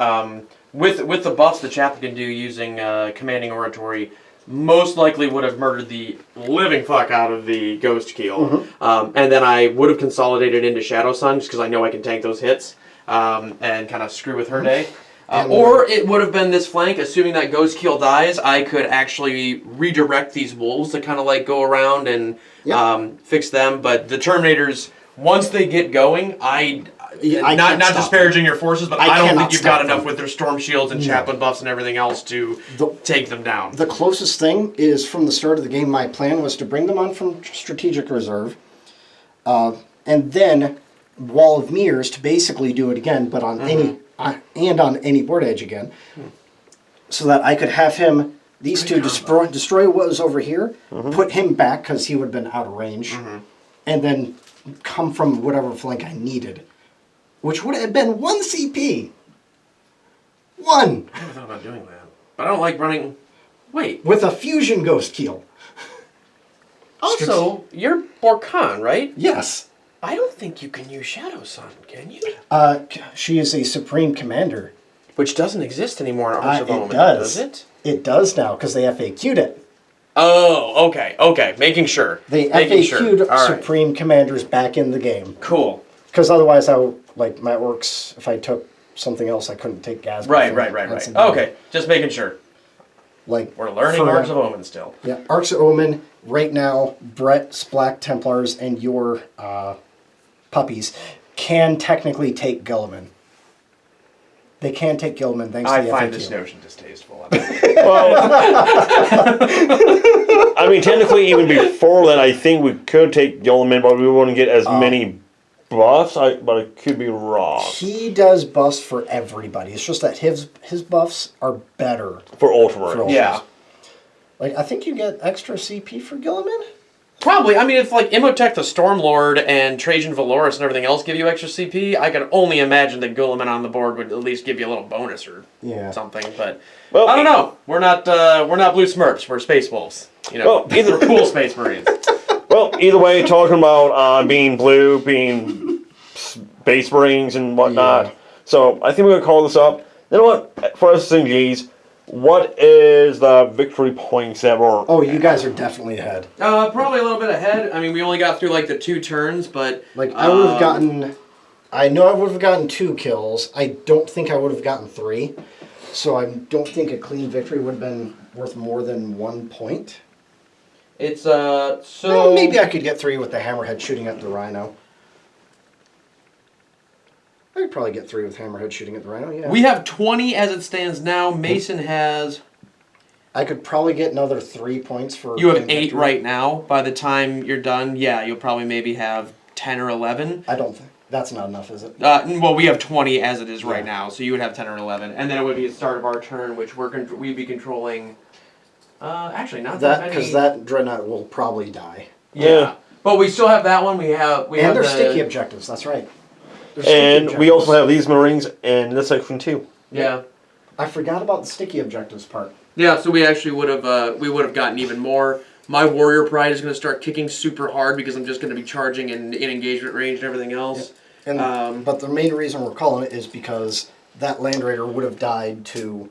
S3: with the buffs the chaplain can do using commanding oratory, most likely would have murdered the living fuck out of the Ghost Keel. And then I would have consolidated into Shadow Sun just because I know I can tank those hits and kind of screw with her day. Or it would have been this flank, assuming that Ghost Keel dies, I could actually redirect these wolves to kind of like go around and fix them. But the Terminators, once they get going,
S2: I
S3: not
S2: can't
S3: disparaging your forces, but I don't
S2: cannot
S3: think you've got
S2: stop
S3: enough
S2: them.
S3: with their storm shields and chaplain buffs and everything else to take them down.
S2: The closest thing is from the start of the game, my plan was to bring them on from Strategic Reserve. And then Wall of Mirrors to basically do it again, but on any board edge again. So that I could have him, these two destroy what was over here, put him back because he would have been out of range, and then come from whatever flank I needed. Which would have been 1 CP. 1!
S3: I never thought about doing that. But I don't like running... Wait.
S2: With a fusion Ghost Keel.
S3: Also, you're Borkan, right?
S2: Yes.
S3: I don't think you can use Shadow Sun, can you?
S2: She is a Supreme Commander.
S3: Which doesn't exist anymore in Arms of
S2: It
S3: Omen,
S2: does.
S3: does it?
S2: It does now, because they FAQ'd it.
S3: Oh, okay. Making sure.
S2: They
S3: Making
S2: FAQ'd
S3: sure. All right.
S2: Supreme Commanders back in the game.
S3: Cool.
S2: Because otherwise, my orcs, if I took something else, I couldn't take Gaz.
S3: Right. Okay, just making sure.
S2: Like
S3: We're learning
S2: for-
S3: Arms of Omen still.
S2: Yeah, Arcs of Omen, right now, Brett's Black Templars and your puppies can technically take Gilliman. They can take Gilliman thanks to
S3: I
S2: the
S3: find
S2: FAQ.
S3: this notion distasteful.
S1: I mean, technically, even before that, I think we could take Gilliman, but we wouldn't get as many buffs. But I could be wrong.
S2: He does buffs for everybody. It's just that his buffs are better.
S1: For Ultramarines.
S3: Yeah.
S2: Like, I think you get extra CP for Gilliman?
S3: Probably. I mean, if like Imhotep the Stormlord and Trajan Valoris and everything else give you extra CP, I can only imagine that Guilliman on the board would at least give you a little bonus or something. But
S1: Well,
S3: I don't know. We're not Blue Smurfs. We're Space Wolves. You know, we're cool Space Marines.
S1: Well, either way, talking about being blue, being Space Marines and whatnot.
S2: Yeah.
S1: So I think we're gonna call this up. You know what? For us SNGs, what is the victory points that we're...
S2: Oh, you guys are definitely ahead.
S3: Probably a little bit ahead. I mean, we only got through like the 2 turns, but
S2: Like, I would have gotten... I know I would have gotten 2 kills. I don't think I would have gotten 3. So I don't think a clean victory would have been worth more than 1 point.
S3: it's
S2: So maybe I could get 3 with the Hammerhead shooting at the Rhino. I could probably get 3 with Hammerhead shooting at the Rhino, yeah.
S3: We have 20 as it stands now. Mason has...
S2: I could probably get another 3 points for...
S3: You have
S2: clean
S3: 8
S2: victory.
S3: right now. By the time you're done, yeah, you'll probably maybe have 10 or 11.
S2: I don't think... That's not enough, is it?
S3: Well, we have 20 as it is right
S2: Yeah.
S3: now, so you would have 10 or 11. And then it would be the start of our turn, which we'd be controlling... actually, not that many.
S2: Because that Dreadnought will probably die.
S3: Yeah. But we still have that one. We have
S2: And they're
S3: the,
S2: sticky objectives, that's right. There's
S1: And
S2: sticky
S1: we also
S2: objectives.
S1: have these Marines in this section too.
S3: Yeah.
S2: I forgot about the sticky objectives part.
S3: Yeah, so we actually would have gotten even more. My warrior pride is going to start kicking super hard because I'm just going to be charging in engagement range and everything else.
S2: And but the main reason we're calling it is because that Land Raider would have died to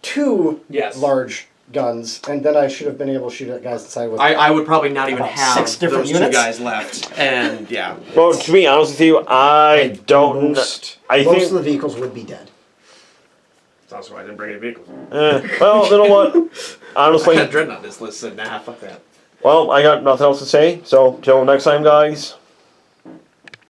S2: two
S3: Yes.
S2: large guns, and then I should have been able to shoot at guys inside with.
S3: I would probably not even
S2: About
S3: have
S2: 6 different
S3: those
S2: units?
S3: two guys left. And yeah.
S1: Well, to be honest with you, I don't.
S2: most
S1: I
S2: most
S1: think.
S2: of the vehicles would be dead.
S3: That's also why I didn't bring any vehicles.
S1: Well, you know what? Honestly,
S3: I had Dread on this list, so nah, fuck that.
S1: well, I got nothing else to say. So, till next time, guys.